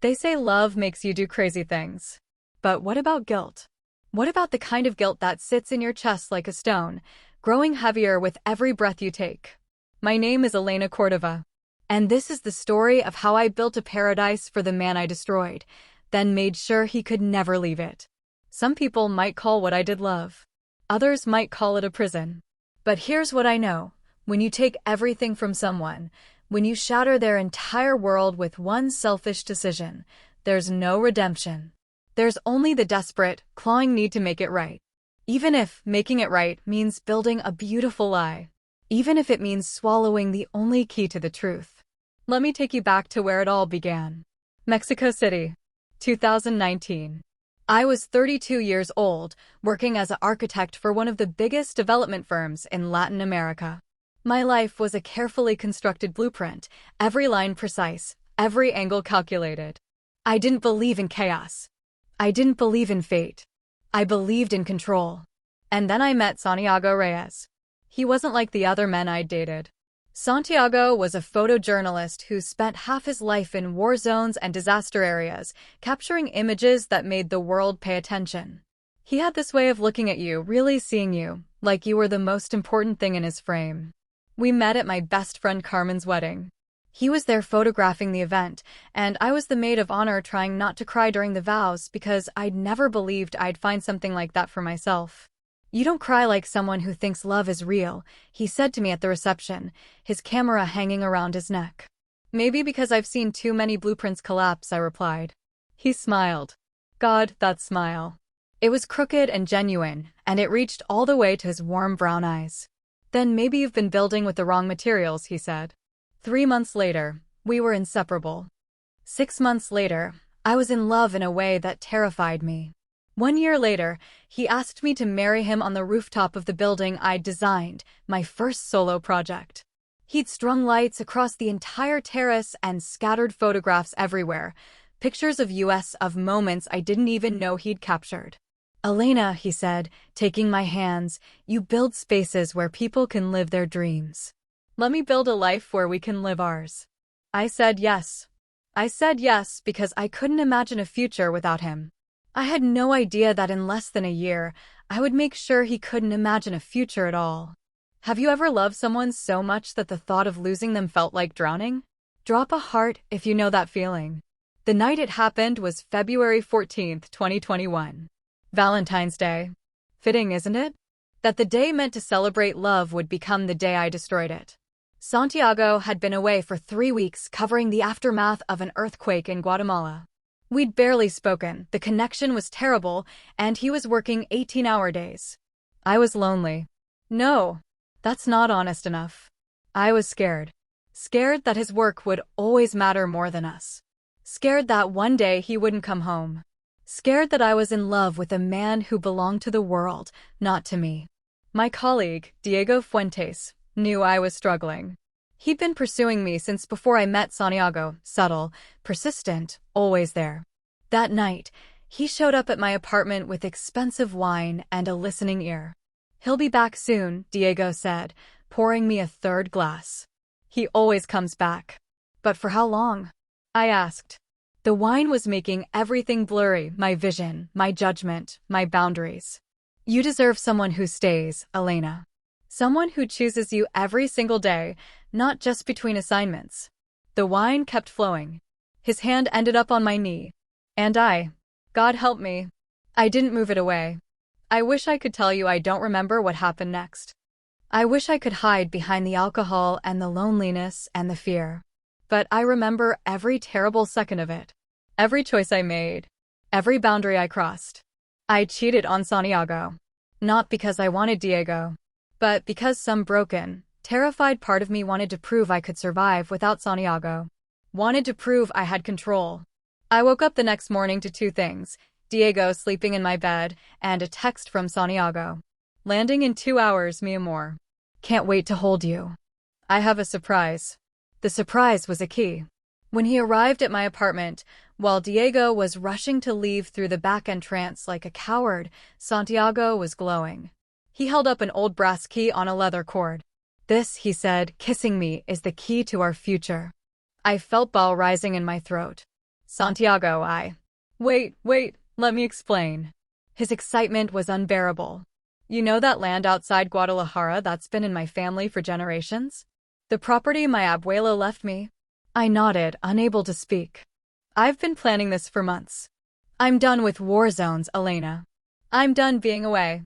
They say love makes you do crazy things. But what about guilt? What about the kind of guilt that sits in your chest like a stone, growing heavier with every breath you take? My name is Elena Cordova, and this is the story of how I built a paradise for the man I destroyed, then made sure he could never leave it. Some people might call what I did love. Others might call it a prison. But here's what I know. When you take everything from someone, when you shatter their entire world with one selfish decision, there's no redemption. There's only the desperate, clawing need to make it right. Even if making it right means building a beautiful lie. Even if it means swallowing the only key to the truth. Let me take you back to where it all began. Mexico City, 2019. I was 32 years old, working as an architect for one of the biggest development firms in Latin America. My life was a carefully constructed blueprint, every line precise, every angle calculated. I didn't believe in chaos. I didn't believe in fate. I believed in control. And then I met Santiago Reyes. He wasn't like the other men I'd dated. Santiago was a photojournalist who spent half his life in war zones and disaster areas, capturing images that made the world pay attention. He had this way of looking at you, really seeing you, like you were the most important thing in his frame. We met at my best friend Carmen's wedding. He was there photographing the event, and I was the maid of honor trying not to cry during the vows because I'd never believed I'd find something like that for myself. "You don't cry like someone who thinks love is real," he said to me at the reception, his camera hanging around his neck. "Maybe because I've seen too many blueprints collapse," I replied. He smiled. God, that smile. It was crooked and genuine, and it reached all the way to his warm brown eyes. "Then maybe you've been building with the wrong materials," he said. 3 months later, we were inseparable. 6 months later, I was in love in a way that terrified me. 1 year later, he asked me to marry him on the rooftop of the building I'd designed, my first solo project. He'd strung lights across the entire terrace and scattered photographs everywhere, pictures of us, of moments I didn't even know he'd captured. "Elena," he said, taking my hands, "you build spaces where people can live their dreams. Let me build a life where we can live ours." I said yes. I said yes because I couldn't imagine a future without him. I had no idea that in less than a year, I would make sure he couldn't imagine a future at all. Have you ever loved someone so much that the thought of losing them felt like drowning? Drop a heart if you know that feeling. The night it happened was February 14th, 2021. Valentine's Day. Fitting, isn't it? That the day meant to celebrate love would become the day I destroyed it. Santiago had been away for 3 weeks covering the aftermath of an earthquake in Guatemala. We'd barely spoken, the connection was terrible, and he was working 18-hour days. I was lonely. No, that's not honest enough. I was scared. Scared that his work would always matter more than us. Scared that one day he wouldn't come home. Scared that I was in love with a man who belonged to the world, not to me. My colleague, Diego Fuentes, knew I was struggling. He'd been pursuing me since before I met Santiago, subtle, persistent, always there. That night, he showed up at my apartment with expensive wine and a listening ear. "He'll be back soon," Diego said, pouring me a third glass. "He always comes back." "But for how long?" I asked. The wine was making everything blurry, my vision, my judgment, my boundaries. "You deserve someone who stays, Elena. Someone who chooses you every single day, not just between assignments." The wine kept flowing. His hand ended up on my knee. And God help me, I didn't move it away. I wish I could tell you I don't remember what happened next. I wish I could hide behind the alcohol and the loneliness and the fear. But I remember every terrible second of it. Every choice I made. Every boundary I crossed. I cheated on Santiago. Not because I wanted Diego, but because some broken, terrified part of me wanted to prove I could survive without Santiago. Wanted to prove I had control. I woke up the next morning to 2 things: Diego sleeping in my bed, and a text from Santiago. "Landing in 2 hours, mi amor. Can't wait to hold you. I have a surprise." The surprise was a key. When he arrived at my apartment, while Diego was rushing to leave through the back entrance like a coward, Santiago was glowing. He held up an old brass key on a leather cord. "This," he said, kissing me, "is the key to our future." I felt bile rising in my throat. Santiago, Wait, let me explain. His excitement was unbearable. You know that land outside Guadalajara that's been in my family for generations? The property my abuelo left me? I nodded, unable to speak. I've been planning this for months. I'm done with war zones, Elena. I'm done being away.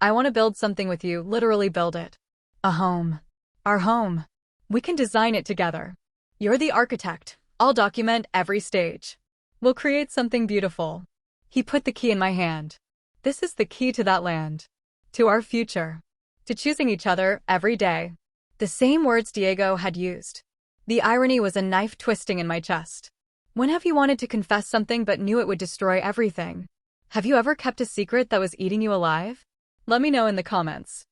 I want to build something with you, literally build it. A home. Our home. We can design it together. You're the architect. I'll document every stage. We'll create something beautiful. He put the key in my hand. This is the key to that land. To our future. To choosing each other every day. The same words Diego had used. The irony was a knife twisting in my chest. When have you wanted to confess something but knew it would destroy everything? Have you ever kept a secret that was eating you alive? Let me know in the comments.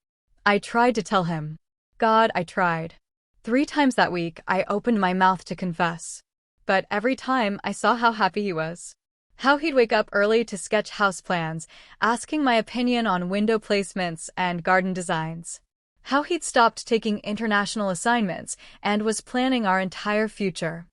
I tried to tell him. God, I tried. 3 times that week, I opened my mouth to confess. But every time, I saw how happy he was. How he'd wake up early to sketch house plans, asking my opinion on window placements and garden designs. How he'd stopped taking international assignments and was planning our entire future.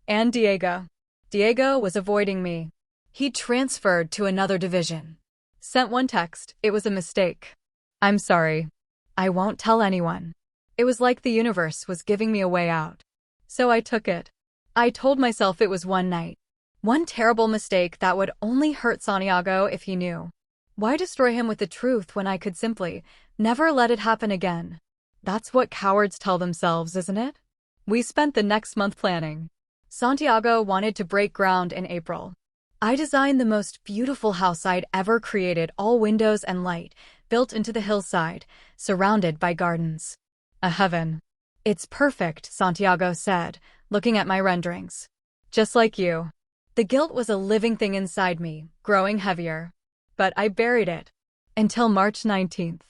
And Diego was avoiding me. He'd transferred to another division. Sent one text, it was a mistake. I'm sorry. I won't tell anyone. It was like the universe was giving me a way out. So I took it. I told myself it was one night. One terrible mistake that would only hurt Santiago if he knew. Why destroy him with the truth when I could simply never let it happen again? That's what cowards tell themselves, isn't it? We spent the next month planning. Santiago wanted to break ground in April. I designed the most beautiful house I'd ever created, all windows and light, built into the hillside, surrounded by gardens. A heaven. It's perfect, Santiago said, looking at my renderings. Just like you. The guilt was a living thing inside me, growing heavier. But I buried it. Until March 19th.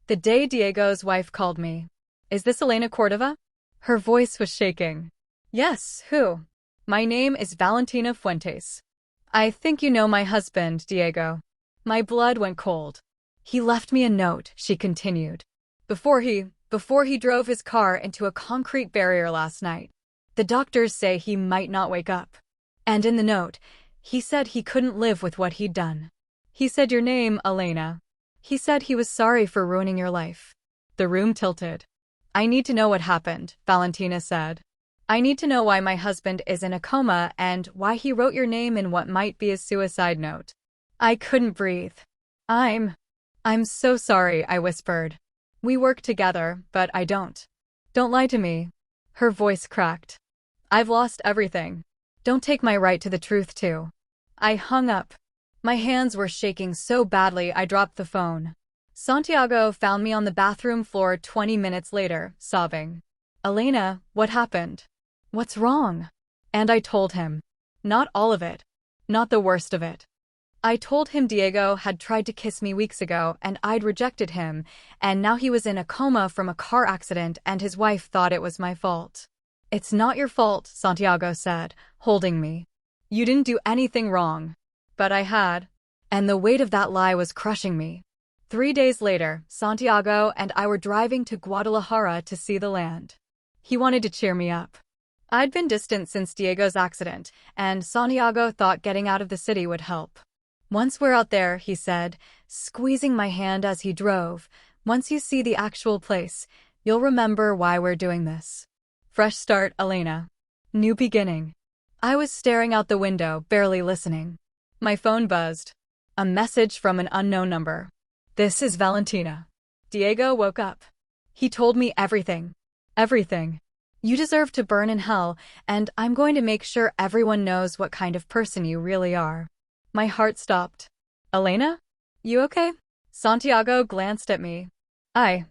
The day Diego's wife called me. Is this Elena Cordova? Her voice was shaking. Yes, who? My name is Valentina Fuentes. I think you know my husband, Diego. My blood went cold. He left me a note, she continued. Before he drove his car into a concrete barrier last night. The doctors say he might not wake up. And in the note, he said he couldn't live with what he'd done. He said your name, Elena. He said he was sorry for ruining your life. The room tilted. I need to know what happened, Valentina said. I need to know why my husband is in a coma and why he wrote your name in what might be a suicide note. I couldn't breathe. I'm so sorry, I whispered. We work together, but I don't. Don't lie to me. Her voice cracked. I've lost everything. Don't take my right to the truth too. I hung up. My hands were shaking so badly I dropped the phone. Santiago found me on the bathroom floor 20 minutes later, sobbing. Elena, what happened? What's wrong? And I told him. Not all of it. Not the worst of it. I told him Diego had tried to kiss me weeks ago and I'd rejected him, and now he was in a coma from a car accident and his wife thought it was my fault. It's not your fault, Santiago said, holding me. You didn't do anything wrong. But I had. And the weight of that lie was crushing me. 3 days later, Santiago and I were driving to Guadalajara to see the land. He wanted to cheer me up. I'd been distant since Diego's accident, and Santiago thought getting out of the city would help. Once we're out there, he said, squeezing my hand as he drove, once you see the actual place, you'll remember why we're doing this. Fresh start, Elena. New beginning. I was staring out the window, barely listening. My phone buzzed. A message from an unknown number. This is Valentina. Diego woke up. He told me everything. Everything. You deserve to burn in hell, and I'm going to make sure everyone knows what kind of person you really are. My heart stopped. Elena? You okay? Santiago glanced at me. I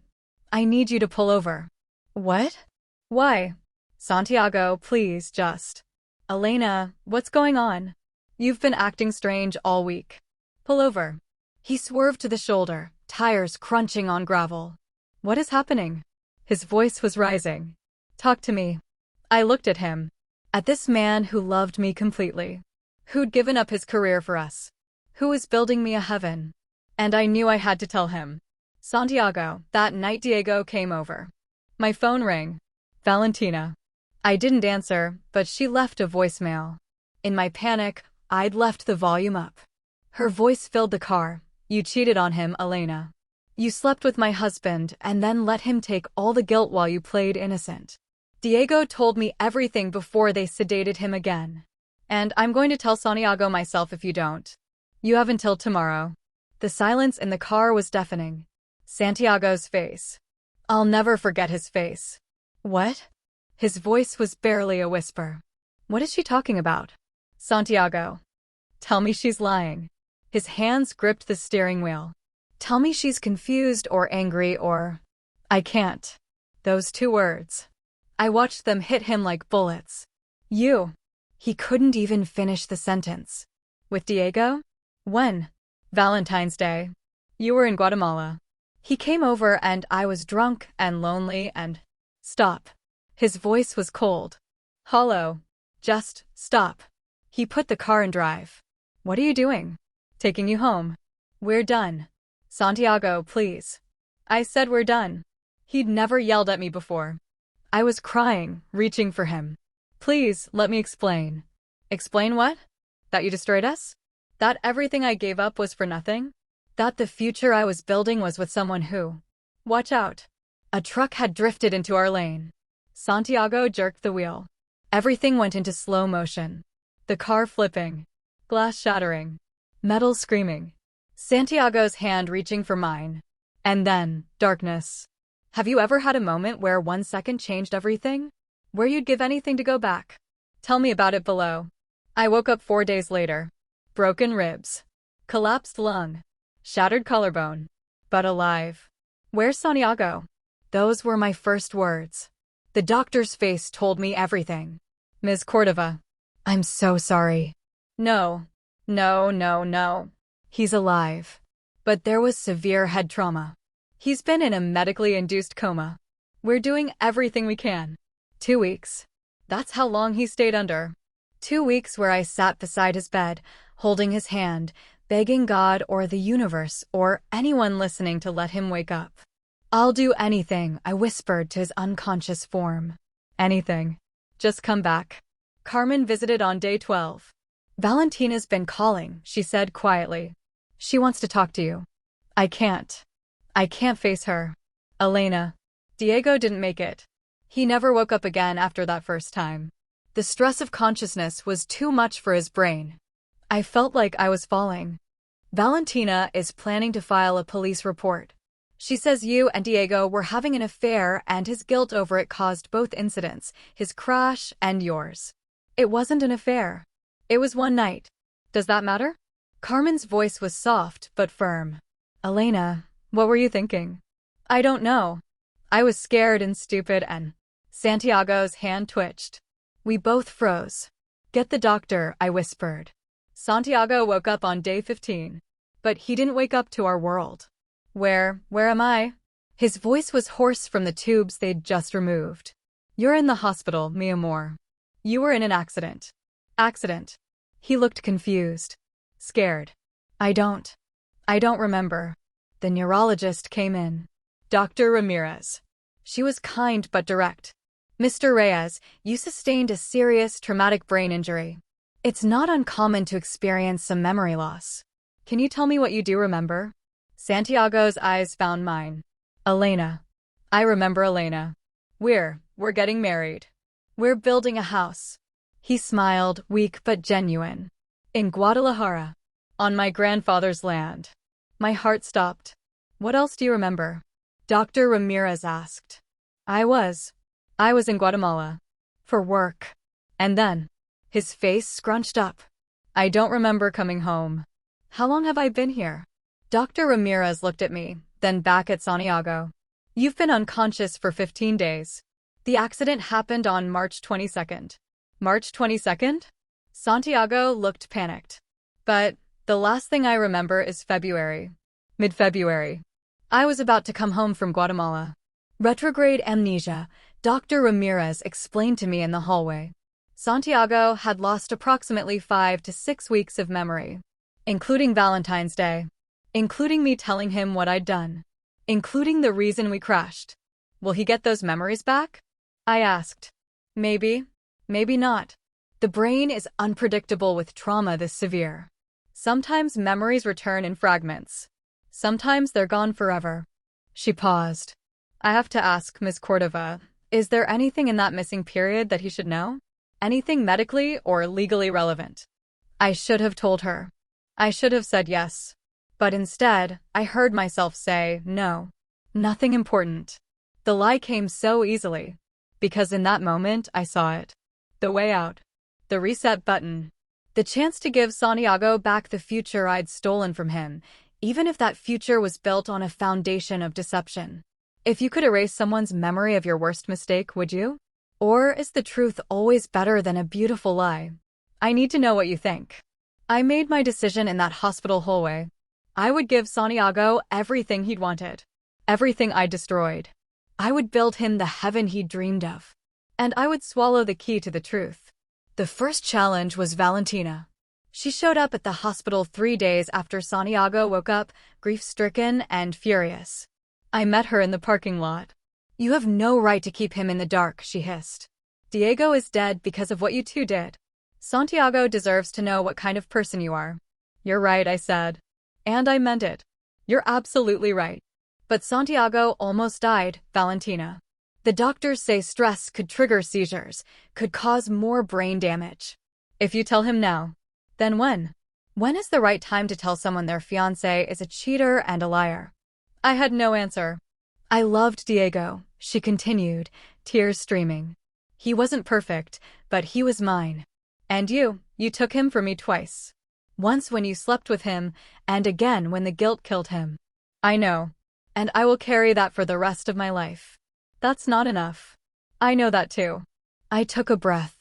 need you to pull over. What? Why? Santiago, please, just. Elena, what's going on? You've been acting strange all week. Pull over. He swerved to the shoulder, tires crunching on gravel. What is happening? His voice was rising. Talk to me. I looked at him. At this man who loved me completely. Who'd given up his career for us. Who was building me a heaven. And I knew I had to tell him. Santiago, that night Diego came over. My phone rang. Valentina. I didn't answer, but she left a voicemail. In my panic, I'd left the volume up. Her voice filled the car. You cheated on him, Elena. You slept with my husband and then let him take all the guilt while you played innocent. Diego told me everything before they sedated him again. And I'm going to tell Santiago myself if you don't. You have until tomorrow. The silence in the car was deafening. Santiago's face. I'll never forget his face. What? His voice was barely a whisper. What is she talking about? Santiago. Tell me she's lying. His hands gripped the steering wheel. Tell me she's confused or angry or... I can't. Those two words. I watched them hit him like bullets. You. He couldn't even finish the sentence. With Diego? When? Valentine's Day. You were in Guatemala. He came over and I was drunk and lonely and... Stop. His voice was cold. Hollow. Just stop. He put the car in drive. What are you doing? Taking you home. We're done. Santiago, please. I said we're done. He'd never yelled at me before. I was crying, reaching for him. Please, let me explain. Explain what? That you destroyed us? That everything I gave up was for nothing? That the future I was building was with someone who... Watch out. A truck had drifted into our lane. Santiago jerked the wheel. Everything went into slow motion. The car flipping. Glass shattering. Metal screaming. Santiago's hand reaching for mine. And then, darkness. Have you ever had a moment where 1 second changed everything? Where you'd give anything to go back? Tell me about it below. I woke up 4 days later. Broken ribs. Collapsed lung. Shattered collarbone. But alive. Where's Santiago? Those were my first words. The doctor's face told me everything. Ms. Cordova. I'm so sorry. No. No. He's alive. But there was severe head trauma. He's been in a medically induced coma. We're doing everything we can. 2 weeks. That's how long he stayed under. 2 weeks where I sat beside his bed, holding his hand, begging God or the universe or anyone listening to let him wake up. I'll do anything, I whispered to his unconscious form. Anything. Just come back. Carmen visited on day 12. Valentina's been calling, she said quietly. She wants to talk to you. I can't face her. Elena. Diego didn't make it. He never woke up again after that first time. The stress of consciousness was too much for his brain. I felt like I was falling. Valentina is planning to file a police report. She says you and Diego were having an affair and his guilt over it caused both incidents, his crash and yours. It wasn't an affair. It was one night. Does that matter? Carmen's voice was soft but firm. Elena, what were you thinking? I don't know. I was scared and stupid and... Santiago's hand twitched. We both froze. Get the doctor, I whispered. Santiago woke up on day 15. But he didn't wake up to our world. Where am I? His voice was hoarse from the tubes they'd just removed. You're in the hospital, mi amor. You were in an accident. Accident. He looked confused. Scared. I don't remember. The neurologist came in. Dr. Ramirez. She was kind but direct. Mr. Reyes, you sustained a serious traumatic brain injury. It's not uncommon to experience some memory loss. Can you tell me what you do remember? Santiago's eyes found mine. Elena. I remember Elena. We're getting married. We're building a house. He smiled, weak but genuine. In Guadalajara. On my grandfather's land. My heart stopped. What else do you remember? Dr. Ramirez asked. I was in Guatemala. For work. And then. His face scrunched up. I don't remember coming home. How long have I been here? Dr. Ramirez looked at me, then back at Santiago. You've been unconscious for 15 days. The accident happened on March 22nd. March 22nd? Santiago looked panicked. But the last thing I remember is February. Mid-February. I was about to come home from Guatemala. Retrograde amnesia, Dr. Ramirez explained to me in the hallway. Santiago had lost approximately 5 to 6 weeks of memory, including Valentine's Day, including me telling him what I'd done, including the reason we crashed. Will he get those memories back? I asked. Maybe, maybe not. The brain is unpredictable with trauma this severe. Sometimes memories return in fragments. Sometimes they're gone forever. She paused. I have to ask, Miss Cordova, is there anything in that missing period that he should know? Anything medically or legally relevant? I should have told her. I should have said yes. But instead, I heard myself say no. Nothing important. The lie came so easily. Because in that moment, I saw it. The way out. The reset button. The chance to give Santiago back the future I'd stolen from him, even if that future was built on a foundation of deception. If you could erase someone's memory of your worst mistake, would you? Or is the truth always better than a beautiful lie? I need to know what you think. I made my decision in that hospital hallway. I would give Santiago everything he'd wanted. Everything I destroyed. I would build him the heaven he dreamed of. And I would swallow the key to the truth. The first challenge was Valentina. She showed up at the hospital 3 days after Santiago woke up, grief-stricken and furious. I met her in the parking lot. You have no right to keep him in the dark, she hissed. Diego is dead because of what you two did. Santiago deserves to know what kind of person you are. You're right, I said. And I meant it. You're absolutely right. But Santiago almost died, Valentina. The doctors say stress could trigger seizures, could cause more brain damage. If you tell him now, then when? When is the right time to tell someone their fiancé is a cheater and a liar? I had no answer. I loved Diego, she continued, tears streaming. He wasn't perfect, but he was mine. And you took him from me twice. Once when you slept with him, and again when the guilt killed him. I know. And I will carry that for the rest of my life. That's not enough. I know that too. I took a breath.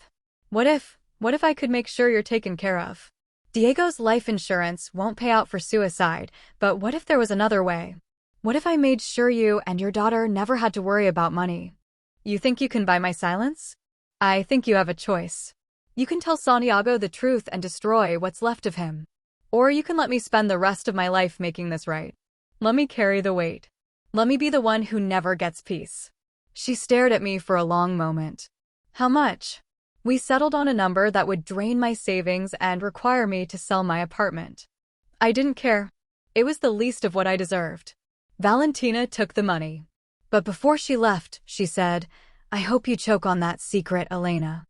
What if I could make sure you're taken care of? Diego's life insurance won't pay out for suicide, but what if there was another way? What if I made sure you and your daughter never had to worry about money? You think you can buy my silence? I think you have a choice. You can tell Santiago the truth and destroy what's left of him. Or you can let me spend the rest of my life making this right. Let me carry the weight. Let me be the one who never gets peace. She stared at me for a long moment. How much? We settled on a number that would drain my savings and require me to sell my apartment. I didn't care. It was the least of what I deserved. Valentina took the money. But before she left, she said, I hope you choke on that secret, Elena.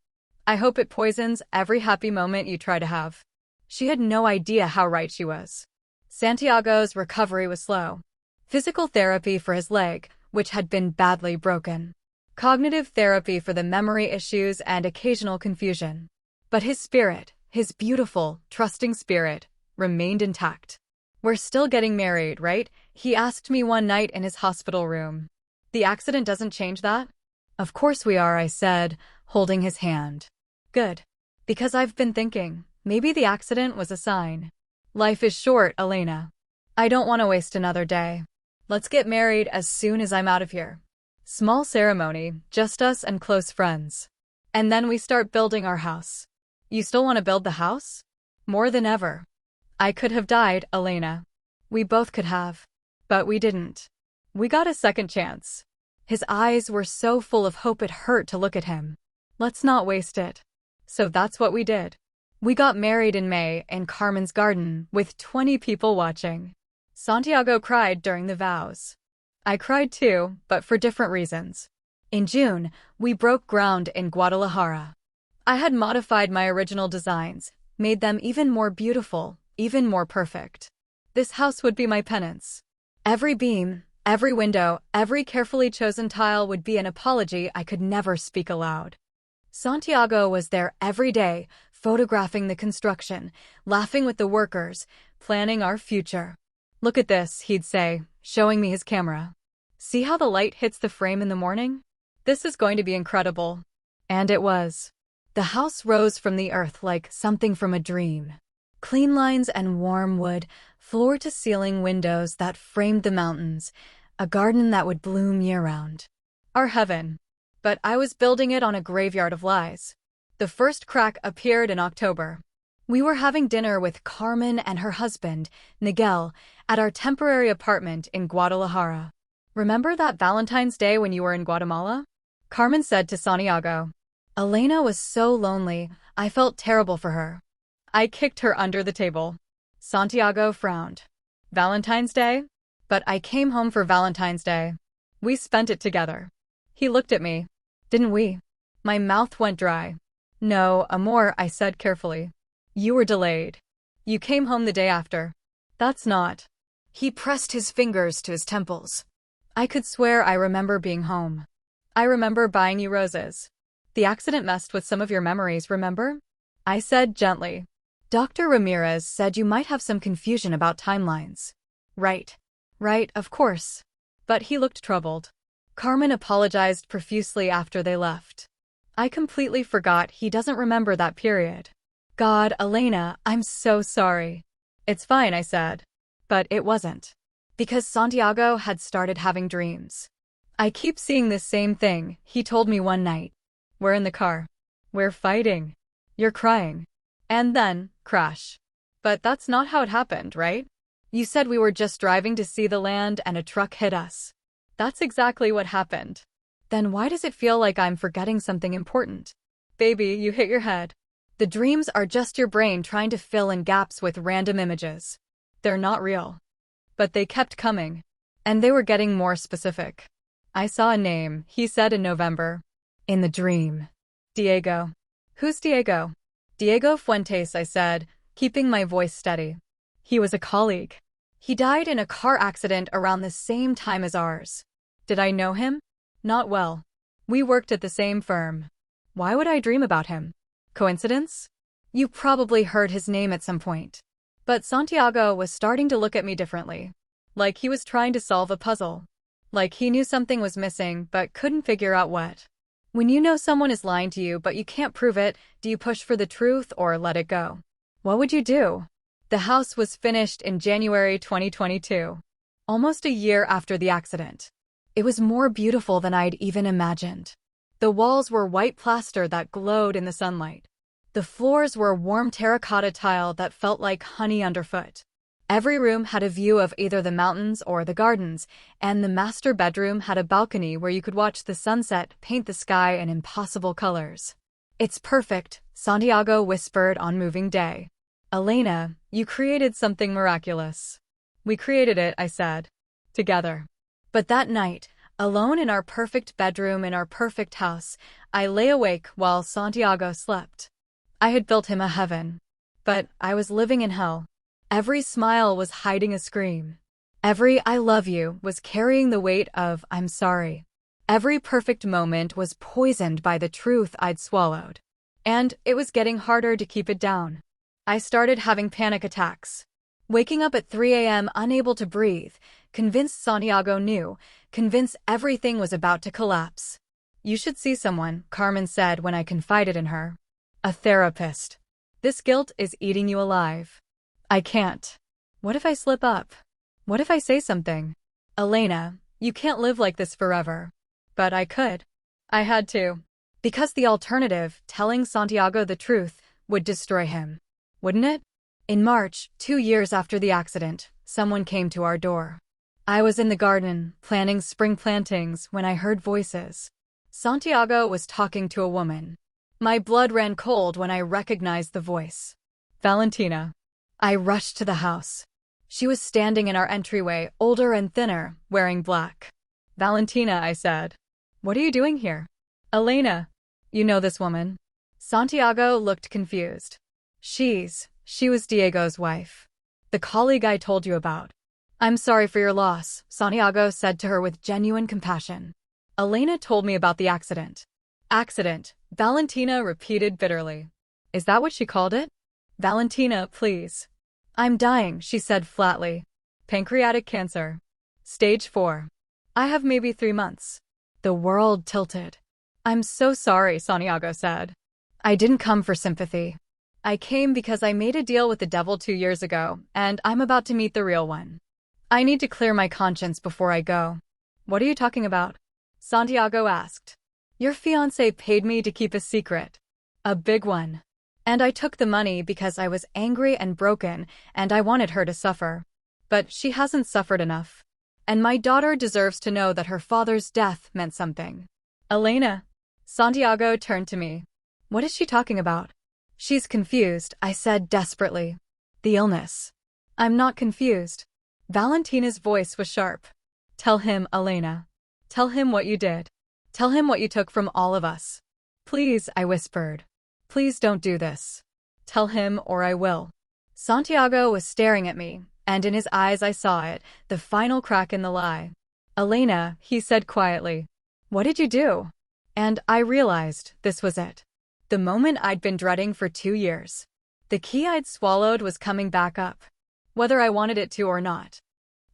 I hope it poisons every happy moment you try to have. She had no idea how right she was. Santiago's recovery was slow. Physical therapy for his leg, which had been badly broken. Cognitive therapy for the memory issues and occasional confusion. But his spirit, his beautiful, trusting spirit, remained intact. We're still getting married, right? He asked me one night in his hospital room. The accident doesn't change that? Of course we are, I said, holding his hand. Good. Because I've been thinking, maybe the accident was a sign. Life is short, Elena. I don't want to waste another day. Let's get married as soon as I'm out of here. Small ceremony, just us and close friends. And then we start building our house. You still want to build the house? More than ever. I could have died, Elena. We both could have. But we didn't. We got a second chance. His eyes were so full of hope it hurt to look at him. Let's not waste it. So that's what we did. We got married in May in Carmen's garden, with 20 people watching. Santiago cried during the vows. I cried too, but for different reasons. In June, we broke ground in Guadalajara. I had modified my original designs, made them even more beautiful, even more perfect. This house would be my penance. Every beam, every window, every carefully chosen tile would be an apology I could never speak aloud. Santiago was there every day, photographing the construction, laughing with the workers, planning our future. Look at this, he'd say, showing me his camera. See how the light hits the frame in the morning? This is going to be incredible. And it was. The house rose from the earth like something from a dream. Clean lines and warm wood, floor-to-ceiling windows that framed the mountains, a garden that would bloom year-round. Our heaven. But I was building it on a graveyard of lies. The first crack appeared in October. We were having dinner with Carmen and her husband, Miguel, at our temporary apartment in Guadalajara. Remember that Valentine's Day when you were in Guatemala? Carmen said to Santiago. Elena was so lonely, I felt terrible for her. I kicked her under the table. Santiago frowned. Valentine's Day? But I came home for Valentine's Day. We spent it together. He looked at me. Didn't we? My mouth went dry. No, amor, I said carefully. You were delayed. You came home the day after. That's not. He pressed his fingers to his temples. I could swear I remember being home. I remember buying you roses. The accident messed with some of your memories, remember? I said gently. Dr. Ramirez said you might have some confusion about timelines. Right. Right, of course. But he looked troubled. Carmen apologized profusely after they left. I completely forgot he doesn't remember that period. God, Elena, I'm so sorry. It's fine, I said. But it wasn't. Because Santiago had started having dreams. I keep seeing this same thing, he told me one night. We're in the car. We're fighting. You're crying. And then, crash. But that's not how it happened, right? You said we were just driving to see the land and a truck hit us. That's exactly what happened. Then why does it feel like I'm forgetting something important? Baby, you hit your head. The dreams are just your brain trying to fill in gaps with random images. They're not real. But they kept coming. And they were getting more specific. I saw a name, he said in November. In the dream. Diego. Who's Diego? Diego Fuentes, I said, keeping my voice steady. He was a colleague. He died in a car accident around the same time as ours. Did I know him? Not well. We worked at the same firm. Why would I dream about him? Coincidence? You probably heard his name at some point. But Santiago was starting to look at me differently. Like he was trying to solve a puzzle. Like he knew something was missing but couldn't figure out what. When you know someone is lying to you but you can't prove it, do you push for the truth or let it go? What would you do? The house was finished in January 2022. Almost a year after the accident. It was more beautiful than I'd even imagined. The walls were white plaster that glowed in the sunlight. The floors were warm terracotta tile that felt like honey underfoot. Every room had a view of either the mountains or the gardens, and the master bedroom had a balcony where you could watch the sunset paint the sky in impossible colors. It's perfect, Santiago whispered on moving day. Elena, you created something miraculous. We created it, I said. Together. But that night, alone in our perfect bedroom in our perfect house, I lay awake while Santiago slept. I had built him a heaven. But I was living in hell. Every smile was hiding a scream. Every I love you was carrying the weight of I'm sorry. Every perfect moment was poisoned by the truth I'd swallowed. And it was getting harder to keep it down. I started having panic attacks. Waking up at 3 a.m. unable to breathe, convinced Santiago knew, convinced everything was about to collapse. You should see someone, Carmen said when I confided in her. A therapist. This guilt is eating you alive. I can't. What if I slip up? What if I say something? Elena, you can't live like this forever. But I could. I had to. Because the alternative, telling Santiago the truth, would destroy him. Wouldn't it? In March, 2 years after the accident, someone came to our door. I was in the garden, planting spring plantings, when I heard voices. Santiago was talking to a woman. My blood ran cold when I recognized the voice. Valentina. I rushed to the house. She was standing in our entryway, older and thinner, wearing black. Valentina, I said. What are you doing here? Elena. You know this woman? Santiago looked confused. She was Diego's wife. The colleague I told you about. I'm sorry for your loss, Santiago said to her with genuine compassion. Elena told me about the accident. Accident, Valentina repeated bitterly. Is that what she called it? Valentina, please. I'm dying, she said flatly. Pancreatic cancer. Stage 4. I have maybe 3 months. The world tilted. I'm so sorry, Santiago said. I didn't come for sympathy. I came because I made a deal with the devil 2 years ago, and I'm about to meet the real one. I need to clear my conscience before I go. What are you talking about? Santiago asked. Your fiancé paid me to keep a secret. A big one. And I took the money because I was angry and broken, and I wanted her to suffer. But she hasn't suffered enough. And my daughter deserves to know that her father's death meant something. Elena. Santiago turned to me. What is she talking about? She's confused, I said desperately. The illness. I'm not confused. Valentina's voice was sharp. Tell him, Elena. Tell him what you did. Tell him what you took from all of us. Please, I whispered. Please don't do this. Tell him or I will. Santiago was staring at me, and in his eyes I saw it, the final crack in the lie. Elena, he said quietly. What did you do? And I realized this was it. The moment I'd been dreading for 2 years. The key I'd swallowed was coming back up. Whether I wanted it to or not.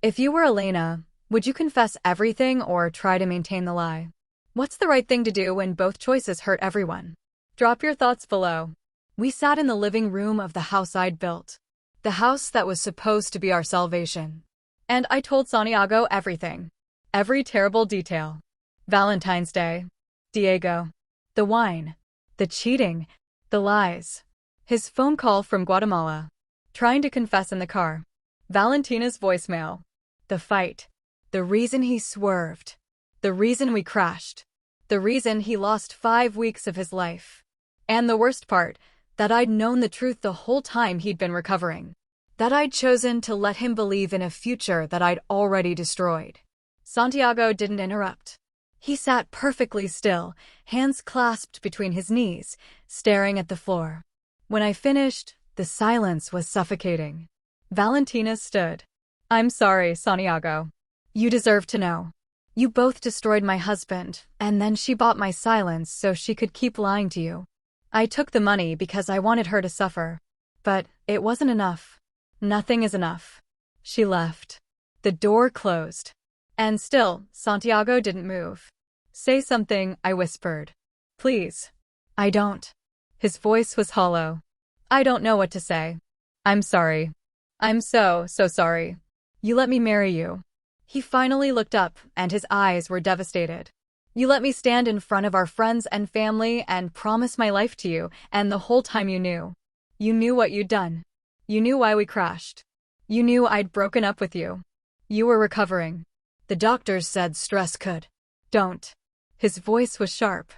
If you were Elena, would you confess everything or try to maintain the lie? What's the right thing to do when both choices hurt everyone? Drop your thoughts below. We sat in the living room of the house I'd built. The house that was supposed to be our salvation. And I told Santiago everything. Every terrible detail. Valentine's Day. Diego. The wine. The cheating. The lies. His phone call from Guatemala. Trying to confess in the car. Valentina's voicemail. The fight. The reason he swerved. The reason we crashed. The reason he lost 5 weeks of his life. And the worst part, that I'd known the truth the whole time he'd been recovering. That I'd chosen to let him believe in a future that I'd already destroyed. Santiago didn't interrupt. He sat perfectly still, hands clasped between his knees, staring at the floor. When I finished, the silence was suffocating. Valentina stood. I'm sorry, Santiago. You deserve to know. You both destroyed my husband, and then she bought my silence so she could keep lying to you. I took the money because I wanted her to suffer. But it wasn't enough. Nothing is enough. She left. The door closed. And still, Santiago didn't move. Say something, I whispered. Please. I don't. His voice was hollow. I don't know what to say. I'm sorry. I'm so sorry. You let me marry you. He finally looked up, and his eyes were devastated. You let me stand in front of our friends and family and promise my life to you, and the whole time you knew. You knew what you'd done. You knew why we crashed. You knew I'd broken up with you. You were recovering. The doctors said stress could. Don't. His voice was sharp.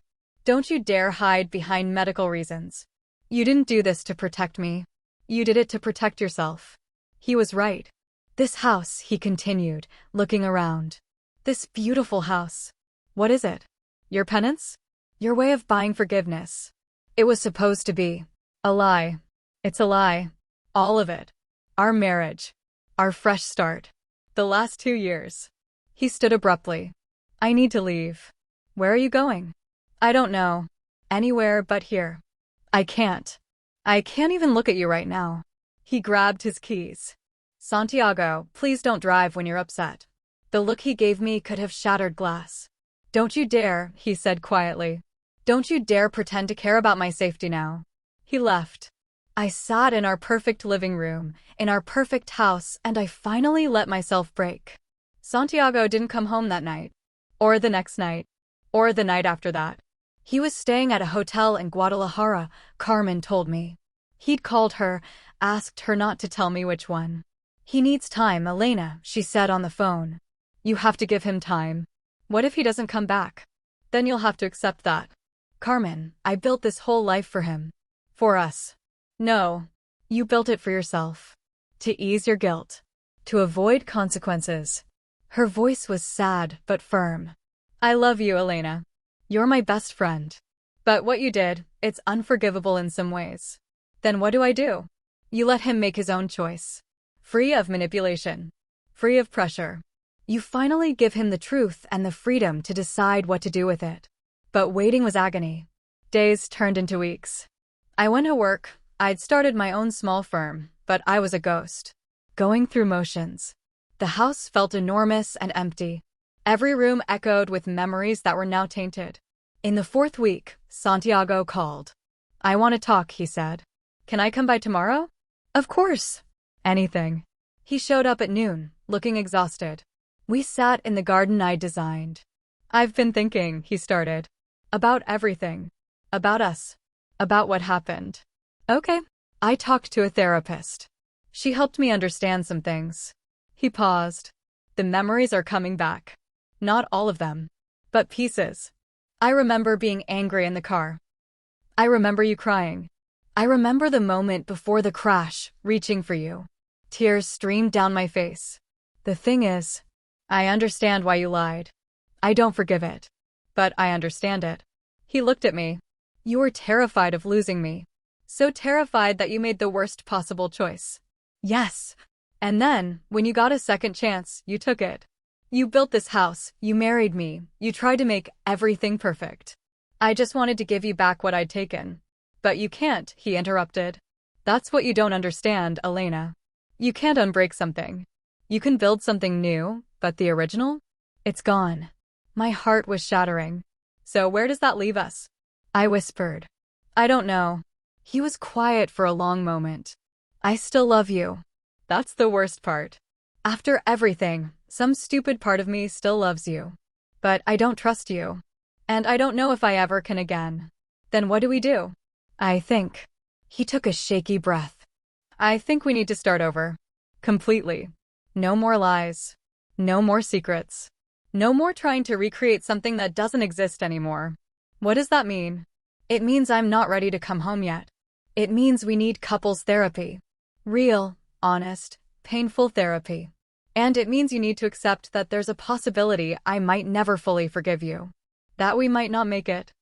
Don't you dare hide behind medical reasons. You didn't do this to protect me. You did it to protect yourself. He was right. This house, he continued, looking around. This beautiful house. What is it? Your penance? Your way of buying forgiveness. It was supposed to be. A lie. It's a lie. All of it. Our marriage. Our fresh start. The last 2 years. He stood abruptly. I need to leave. Where are you going? I don't know. Anywhere but here. I can't. I can't even look at you right now. He grabbed his keys. Santiago, please don't drive when you're upset. The look he gave me could have shattered glass. Don't you dare, he said quietly. Don't you dare pretend to care about my safety now. He left. I sat in our perfect living room, in our perfect house, and I finally let myself break. Santiago didn't come home that night. Or the next night. Or the night after that. He was staying at a hotel in Guadalajara, Carmen told me. He'd called her, asked her not to tell me which one. He needs time, Elena, she said on the phone. You have to give him time. What if he doesn't come back? Then you'll have to accept that. Carmen, I built this whole life for him. For us. No. You built it for yourself. To ease your guilt. To avoid consequences. Her voice was sad but firm. I love you, Elena. You're my best friend. But what you did, it's unforgivable in some ways. Then what do? You let him make his own choice. Free of manipulation. Free of pressure. You finally give him the truth and the freedom to decide what to do with it. But waiting was agony. Days turned into weeks. I went to work. I'd started my own small firm, but I was a ghost. Going through motions. The house felt enormous and empty. Every room echoed with memories that were now tainted. In the 4th week, Santiago called. I want to talk, he said. Can I come by tomorrow? Of course. Anything. He showed up at noon, looking exhausted. We sat in the garden I'd designed. I've been thinking, he started. About everything. About us. About what happened. Okay. I talked to a therapist. She helped me understand some things. He paused. The memories are coming back. Not all of them. But pieces. I remember being angry in the car. I remember you crying. I remember the moment before the crash, reaching for you. Tears streamed down my face. The thing is, I understand why you lied. I don't forgive it. But I understand it. He looked at me. You were terrified of losing me. So terrified that you made the worst possible choice. Yes. And then, when you got a second chance, you took it. You built this house, you married me, you tried to make everything perfect. I just wanted to give you back what I'd taken. But you can't, he interrupted. That's what you don't understand, Elena. You can't unbreak something. You can build something new, but the original? It's gone. My heart was shattering. So where does that leave us? I whispered. I don't know. He was quiet for a long moment. I still love you. That's the worst part. After everything, some stupid part of me still loves you. But I don't trust you. And I don't know if I ever can again. Then what do we do? I think. He took a shaky breath. I think we need to start over. Completely. No more lies. No more secrets. No more trying to recreate something that doesn't exist anymore. What does that mean? It means I'm not ready to come home yet. It means we need couples therapy. Real, honest, painful therapy. And it means you need to accept that there's a possibility I might never fully forgive you. That we might not make it.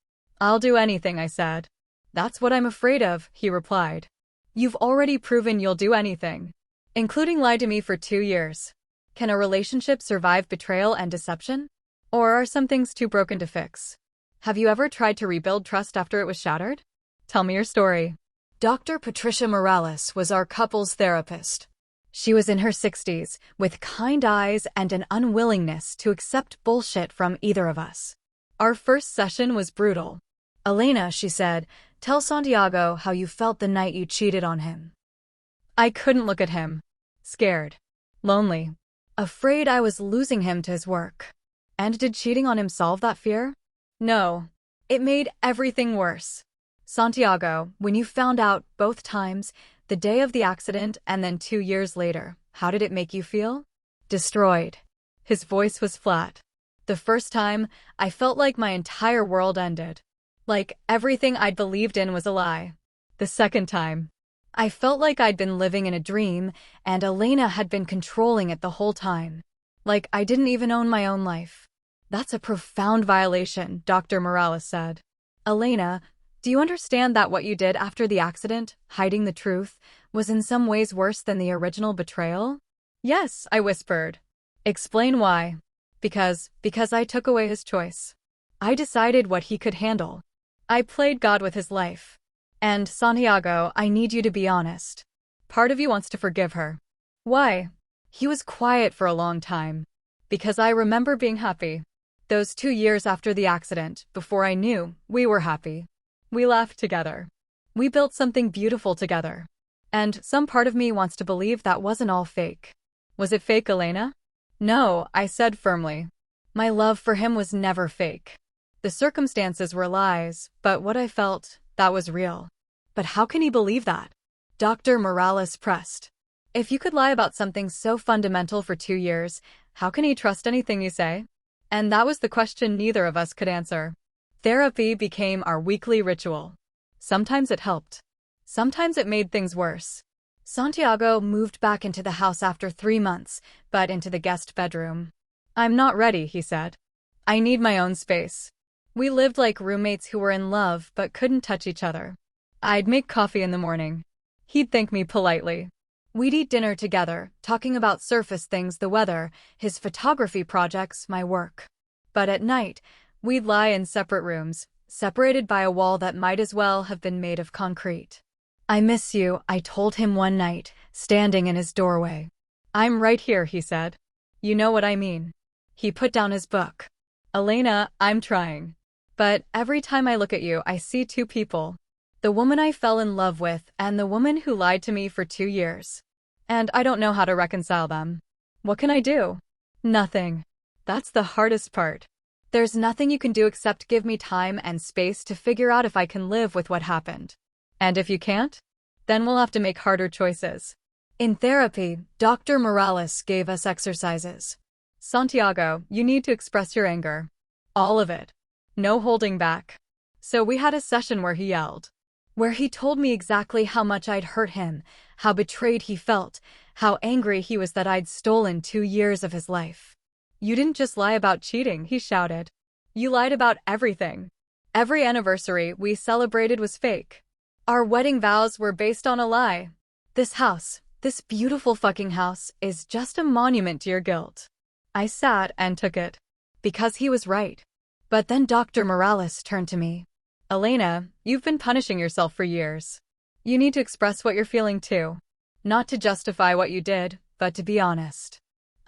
I'll do anything, I said. That's what I'm afraid of, he replied. You've already proven you'll do anything. Including lie to me for 2 years. Can a relationship survive betrayal and deception? Or are some things too broken to fix? Have you ever tried to rebuild trust after it was shattered? Tell me your story. Dr. Patricia Morales was our couples therapist. She was in her 60s, with kind eyes and an unwillingness to accept bullshit from either of us. Our first session was brutal. Elena, she said, tell Santiago how you felt the night you cheated on him. I couldn't look at him. Scared. Lonely. Afraid I was losing him to his work. And did cheating on him solve that fear? No. It made everything worse. Santiago, when you found out both times, the day of the accident and then 2 years later, how did it make you feel? Destroyed. His voice was flat. The first time, I felt like my entire world ended. Like everything I'd believed in was a lie. The second time, I felt like I'd been living in a dream and Elena had been controlling it the whole time. Like I didn't even own my own life. That's a profound violation, Dr. Morales said. Elena, do you understand that what you did after the accident, hiding the truth, was in some ways worse than the original betrayal? Yes, I whispered. Explain why. Because I took away his choice. I decided what he could handle. I played God with his life. And, Santiago, I need you to be honest. Part of you wants to forgive her. Why? He was quiet for a long time. Because I remember being happy. Those 2 years after the accident, before I knew, we were happy. We laughed together. We built something beautiful together. And some part of me wants to believe that wasn't all fake. Was it fake, Elena? No, I said firmly. My love for him was never fake. The circumstances were lies, but what I felt, that was real. But how can he believe that? Dr. Morales pressed. If you could lie about something so fundamental for 2 years, how can he trust anything you say? And that was the question neither of us could answer. Therapy became our weekly ritual. Sometimes it helped. Sometimes it made things worse. Santiago moved back into the house after 3 months, but into the guest bedroom. I'm not ready, he said. I need my own space. We lived like roommates who were in love but couldn't touch each other. I'd make coffee in the morning. He'd thank me politely. We'd eat dinner together, talking about surface things, the weather, his photography projects, my work. But at night, we'd lie in separate rooms, separated by a wall that might as well have been made of concrete. I miss you, I told him one night, standing in his doorway. I'm right here, he said. You know what I mean. He put down his book. Elena, I'm trying. But every time I look at you, I see 2 people. The woman I fell in love with and the woman who lied to me for 2 years. And I don't know how to reconcile them. What can I do? Nothing. That's the hardest part. There's nothing you can do except give me time and space to figure out if I can live with what happened. And if you can't, then we'll have to make harder choices. In therapy, Dr. Morales gave us exercises. Santiago, you need to express your anger. All of it. No holding back. So we had a session where he yelled. where he told me exactly how much I'd hurt him, how betrayed he felt, how angry he was that I'd stolen 2 years of his life. "You didn't just lie about cheating," he shouted. "You lied about everything. Every anniversary we celebrated was fake. Our wedding vows were based on a lie. This house, this beautiful fucking house, is just a monument to your guilt." I sat and took it. Because he was right. But then Dr. Morales turned to me. "Elena, you've been punishing yourself for years. You need to express what you're feeling too. Not to justify what you did, but to be honest."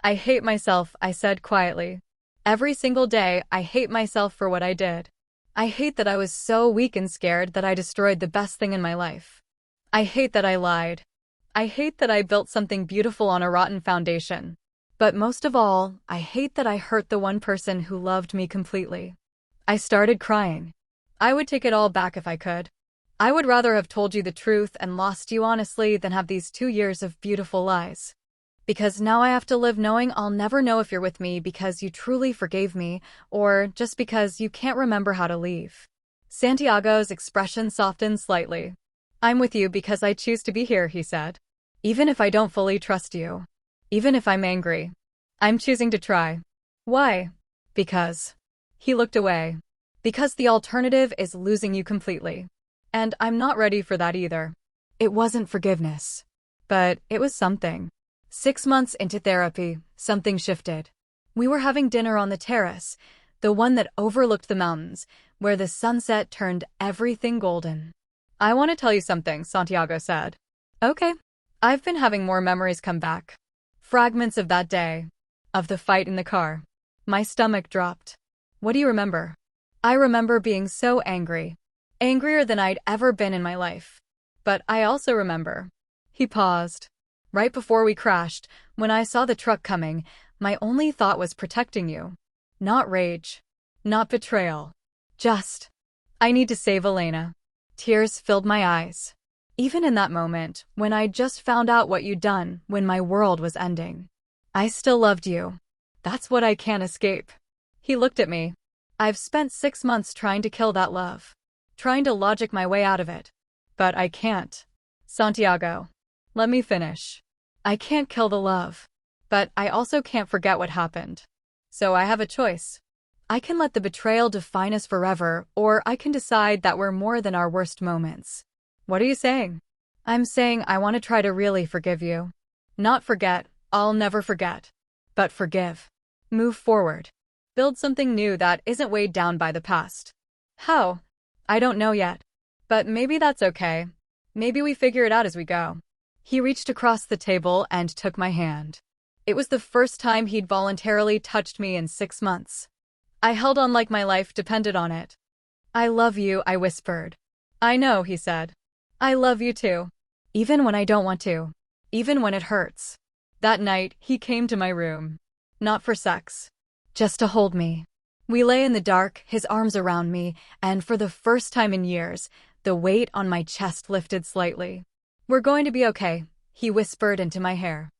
"I hate myself," I said quietly. "Every single day, I hate myself for what I did. I hate that I was so weak and scared that I destroyed the best thing in my life. I hate that I lied. I hate that I built something beautiful on a rotten foundation. But most of all, I hate that I hurt the one person who loved me completely." I started crying. I would take it all back if I could. I would rather have told you the truth and lost you honestly than have these 2 years of beautiful lies. Because now I have to live knowing I'll never know if you're with me because you truly forgave me, or just because you can't remember how to leave. Santiago's expression softened slightly. "I'm with you because I choose to be here," he said. "Even if I don't fully trust you. Even if I'm angry. I'm choosing to try." "Why?" "Because." He looked away. "Because the alternative is losing you completely. And I'm not ready for that either." It wasn't forgiveness. But it was something. 6 months into therapy, something shifted. We were having dinner on the terrace, the one that overlooked the mountains, where the sunset turned everything golden. "I want to tell you something," Santiago said. "Okay." I've been having more memories come back. Fragments of that day. Of the fight in the car. My stomach dropped. "What do you remember?" "I remember being so angry. Angrier than I'd ever been in my life. But I also remember." He paused. "Right before we crashed, when I saw the truck coming, my only thought was protecting you. Not rage. Not betrayal. Just, I need to save Elena." Tears filled my eyes. Even in that moment, when I'd just found out what you'd done, when my world was ending. "I still loved you. That's what I can't escape." He looked at me. "I've spent 6 months trying to kill that love. Trying to logic my way out of it. But I can't." "Santiago. Let me finish. I can't kill the love. But I also can't forget what happened. So I have a choice. I can let the betrayal define us forever, or I can decide that we're more than our worst moments." "What are you saying?" "I'm saying I want to try to really forgive you. Not forget, I'll never forget. But forgive. Move forward. Build something new that isn't weighed down by the past." "How?" "I don't know yet. But maybe that's okay. Maybe we figure it out as we go." He reached across the table and took my hand. It was the first time he'd voluntarily touched me in 6 months. I held on like my life depended on it. "I love you," I whispered. "I know," he said. "I love you too. Even when I don't want to. Even when it hurts." That night, he came to my room. Not for sex. Just to hold me. We lay in the dark, his arms around me, and for the first time in years, the weight on my chest lifted slightly. "We're going to be okay," he whispered into my hair.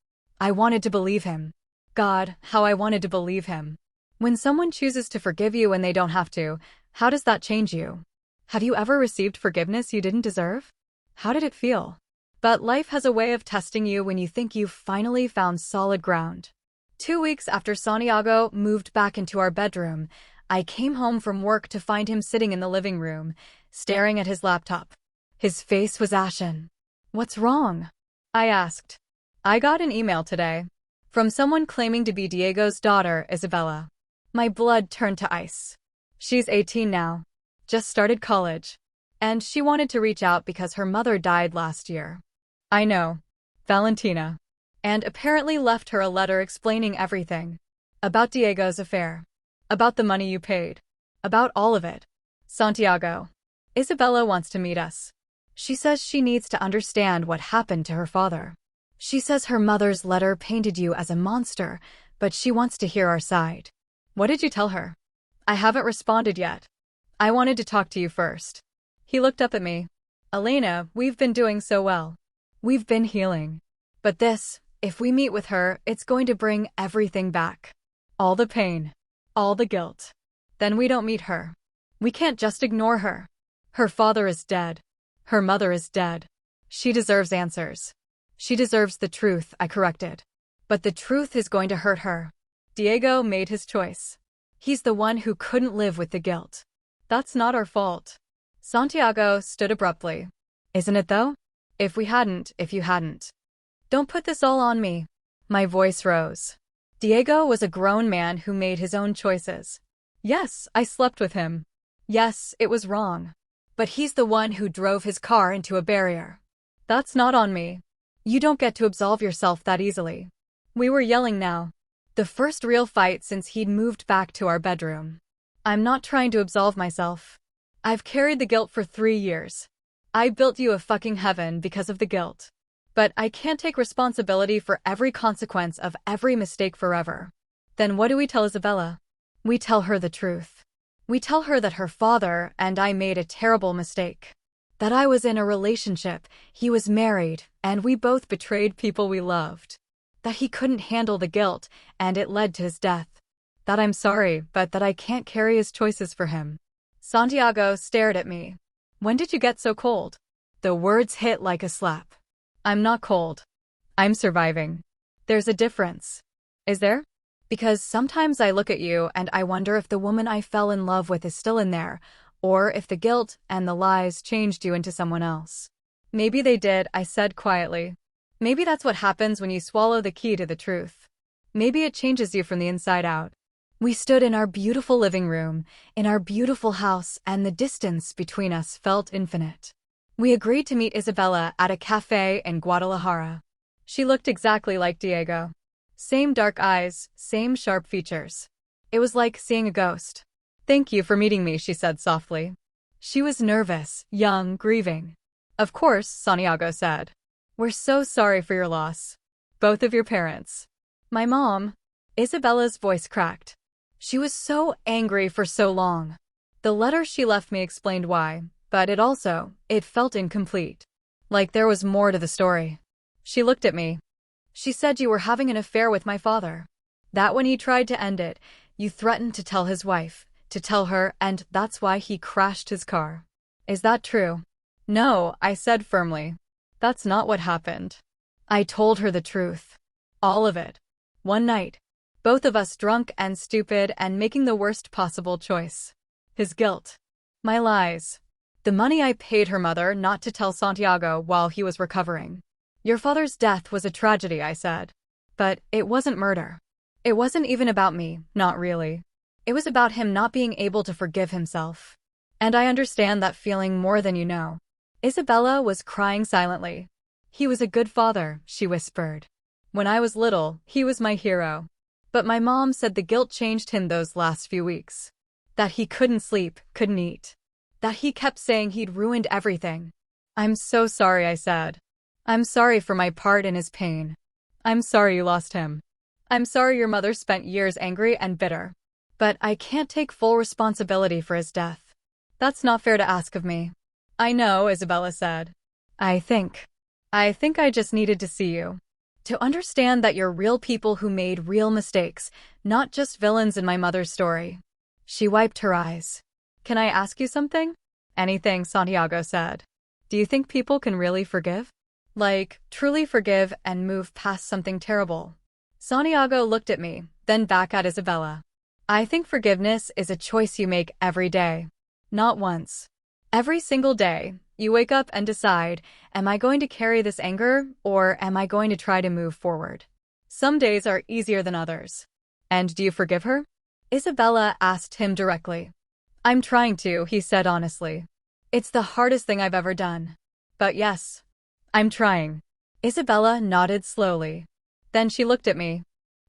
I wanted to believe him. God, how I wanted to believe him. When someone chooses to forgive you when they don't have to, how does that change you? Have you ever received forgiveness you didn't deserve? How did it feel? But life has a way of testing you when you think you've finally found solid ground. 2 weeks after Santiago moved back into our bedroom, I came home from work to find him sitting in the living room, staring at his laptop. His face was ashen. "What's wrong?" I asked. "I got an email today. From someone claiming to be Diego's daughter, Isabella." My blood turned to ice. She's 18 now. Just started college. And she wanted to reach out because her mother died last year. I know. Valentina. And apparently left her a letter explaining everything. About Diego's affair. About the money you paid. About all of it. Santiago. Isabella wants to meet us. She says she needs to understand what happened to her father. She says her mother's letter painted you as a monster, but she wants to hear our side. What did you tell her? I haven't responded yet. I wanted to talk to you first. He looked up at me. Elena, we've been doing so well. We've been healing. But this, if we meet with her, it's going to bring everything back. All the pain. All the guilt. Then we don't meet her. We can't just ignore her. Her father is dead. Her mother is dead. She deserves answers. She deserves the truth, I corrected. But the truth is going to hurt her. Diego made his choice. He's the one who couldn't live with the guilt. That's not our fault. Santiago stood abruptly. Isn't it though? If you hadn't. Don't put this all on me. My voice rose. Diego was a grown man who made his own choices. Yes, I slept with him. Yes, it was wrong. But he's the one who drove his car into a barrier. That's not on me. You don't get to absolve yourself that easily. We were yelling now. The first real fight since he'd moved back to our bedroom. I'm not trying to absolve myself. I've carried the guilt for 3 years. I built you a fucking heaven because of the guilt. But I can't take responsibility for every consequence of every mistake forever. Then what do we tell Isabella? We tell her the truth. We tell her that her father and I made a terrible mistake. That I was in a relationship, he was married, and we both betrayed people we loved. That he couldn't handle the guilt, and it led to his death. That I'm sorry, but that I can't carry his choices for him. Santiago stared at me. When did you get so cold? The words hit like a slap. I'm not cold. I'm surviving. There's a difference. Is there? Because sometimes I look at you and I wonder if the woman I fell in love with is still in there, or if the guilt and the lies changed you into someone else. Maybe they did, I said quietly. Maybe that's what happens when you swallow the key to the truth. Maybe it changes you from the inside out. We stood in our beautiful living room, in our beautiful house, and the distance between us felt infinite. We agreed to meet Isabella at a cafe in Guadalajara. She looked exactly like Diego. Same dark eyes, same sharp features. It was like seeing a ghost. Thank you for meeting me, she said softly. She was nervous, young, grieving. Of course, Santiago said. We're so sorry for your loss. Both of your parents. My mom. Isabella's voice cracked. She was so angry for so long. The letter she left me explained why, but it felt incomplete. Like there was more to the story. She looked at me. She said you were having an affair with my father. That when he tried to end it, you threatened to tell his wife, to tell her, and that's why he crashed his car. Is that true? No, I said firmly. That's not what happened. I told her the truth. All of it. One night. Both of us drunk and stupid and making the worst possible choice. His guilt. My lies. The money I paid her mother not to tell Santiago while he was recovering. Your father's death was a tragedy, I said. But it wasn't murder. It wasn't even about me, not really. It was about him not being able to forgive himself. And I understand that feeling more than you know. Isabella was crying silently. He was a good father, she whispered. When I was little, he was my hero. But my mom said the guilt changed him those last few weeks. That he couldn't sleep, couldn't eat. That he kept saying he'd ruined everything. I'm so sorry, I said. I'm sorry for my part in his pain. I'm sorry you lost him. I'm sorry your mother spent years angry and bitter. But I can't take full responsibility for his death. That's not fair to ask of me. I know, Isabella said. I think I just needed to see you. To understand that you're real people who made real mistakes, not just villains in my mother's story. She wiped her eyes. Can I ask you something? Anything, Santiago said. Do you think people can really forgive? Like, truly forgive and move past something terrible? Santiago looked at me, then back at Isabella. I think forgiveness is a choice you make every day. Not once. Every single day, you wake up and decide, am I going to carry this anger, or am I going to try to move forward? Some days are easier than others. And do you forgive her? Isabella asked him directly. I'm trying to, he said honestly. It's the hardest thing I've ever done. But yes, I'm trying. Isabella nodded slowly. Then she looked at me.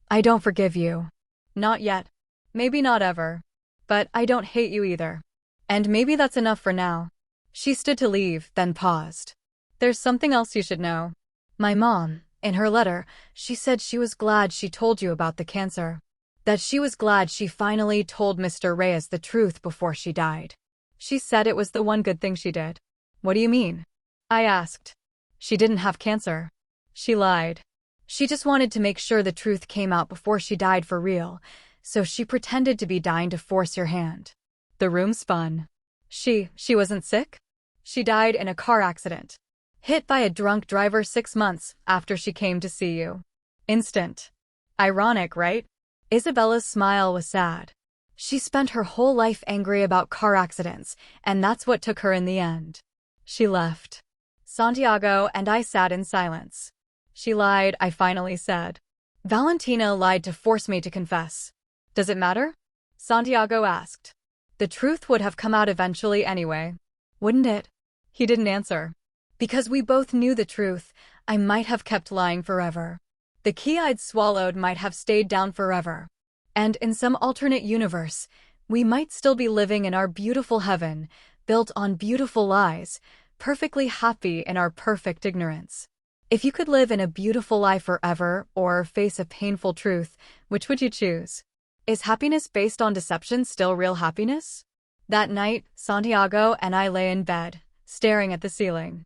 I don't forgive you. Not yet. Maybe not ever. But I don't hate you either. And maybe that's enough for now. She stood to leave, then paused. There's something else you should know. My mom, in her letter, she said she was glad she told you about the cancer. That she was glad she finally told Mr. Reyes the truth before she died. She said it was the one good thing she did. What do you mean? I asked. She didn't have cancer. She lied. She just wanted to make sure the truth came out before she died for real, so she pretended to be dying to force your hand. The room spun. She wasn't sick? She died in a car accident. Hit by a drunk driver 6 months after she came to see you. Instant. Ironic, right? Isabella's smile was sad. She spent her whole life angry about car accidents, and that's what took her in the end. She left. Santiago and I sat in silence. She lied, I finally said. Valentina lied to force me to confess. Does it matter? Santiago asked. The truth would have come out eventually anyway. Wouldn't it? He didn't answer. Because we both knew the truth, I might have kept lying forever. The key I'd swallowed might have stayed down forever. And in some alternate universe, we might still be living in our beautiful heaven, built on beautiful lies, perfectly happy in our perfect ignorance. If you could live in a beautiful lie forever or face a painful truth, which would you choose? Is happiness based on deception still real happiness? That night, Santiago and I lay in bed, staring at the ceiling.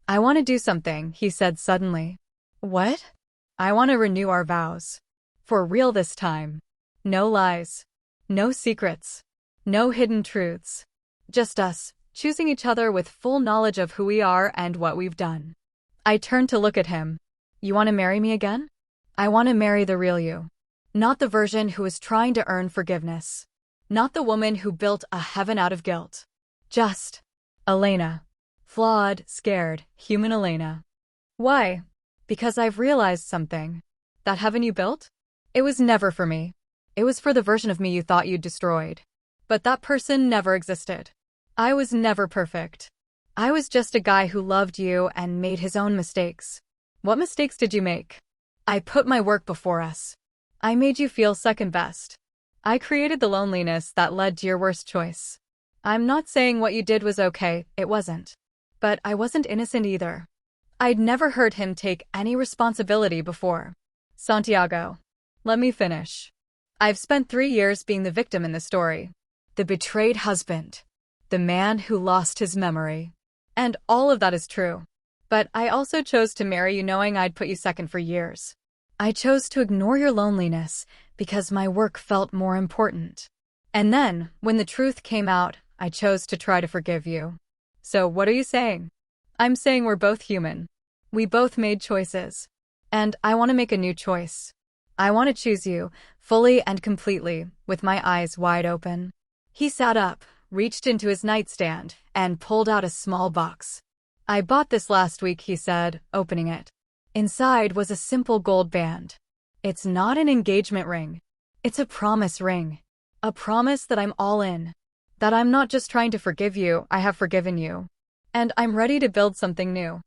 I want to do something, he said suddenly. What? I want to renew our vows. For real this time. No lies. No secrets. No hidden truths. Just us, choosing each other with full knowledge of who we are and what we've done. I turned to look at him. You want to marry me again? I want to marry the real you. Not the version who is trying to earn forgiveness. Not the woman who built a heaven out of guilt. Just Elena. Flawed, scared, human Elena. Why? Because I've realized something. That heaven you built? It was never for me. It was for the version of me you thought you'd destroyed. But that person never existed. I was never perfect. I was just a guy who loved you and made his own mistakes. What mistakes did you make? I put my work before us. I made you feel second best. I created the loneliness that led to your worst choice. I'm not saying what you did was okay, it wasn't. But I wasn't innocent either. I'd never heard him take any responsibility before. Santiago. Let me finish. I've spent 3 years being the victim in the story. The betrayed husband. The man who lost his memory. And all of that is true. But I also chose to marry you knowing I'd put you second for years. I chose to ignore your loneliness because my work felt more important. And then, when the truth came out, I chose to try to forgive you. So what are you saying? I'm saying we're both human. We both made choices. And I want to make a new choice. I want to choose you, fully and completely, with my eyes wide open. He sat up, reached into his nightstand, and pulled out a small box. I bought this last week, he said, opening it. Inside was a simple gold band. It's not an engagement ring. It's a promise ring. A promise that I'm all in. That I'm not just trying to forgive you, I have forgiven you. And I'm ready to build something new.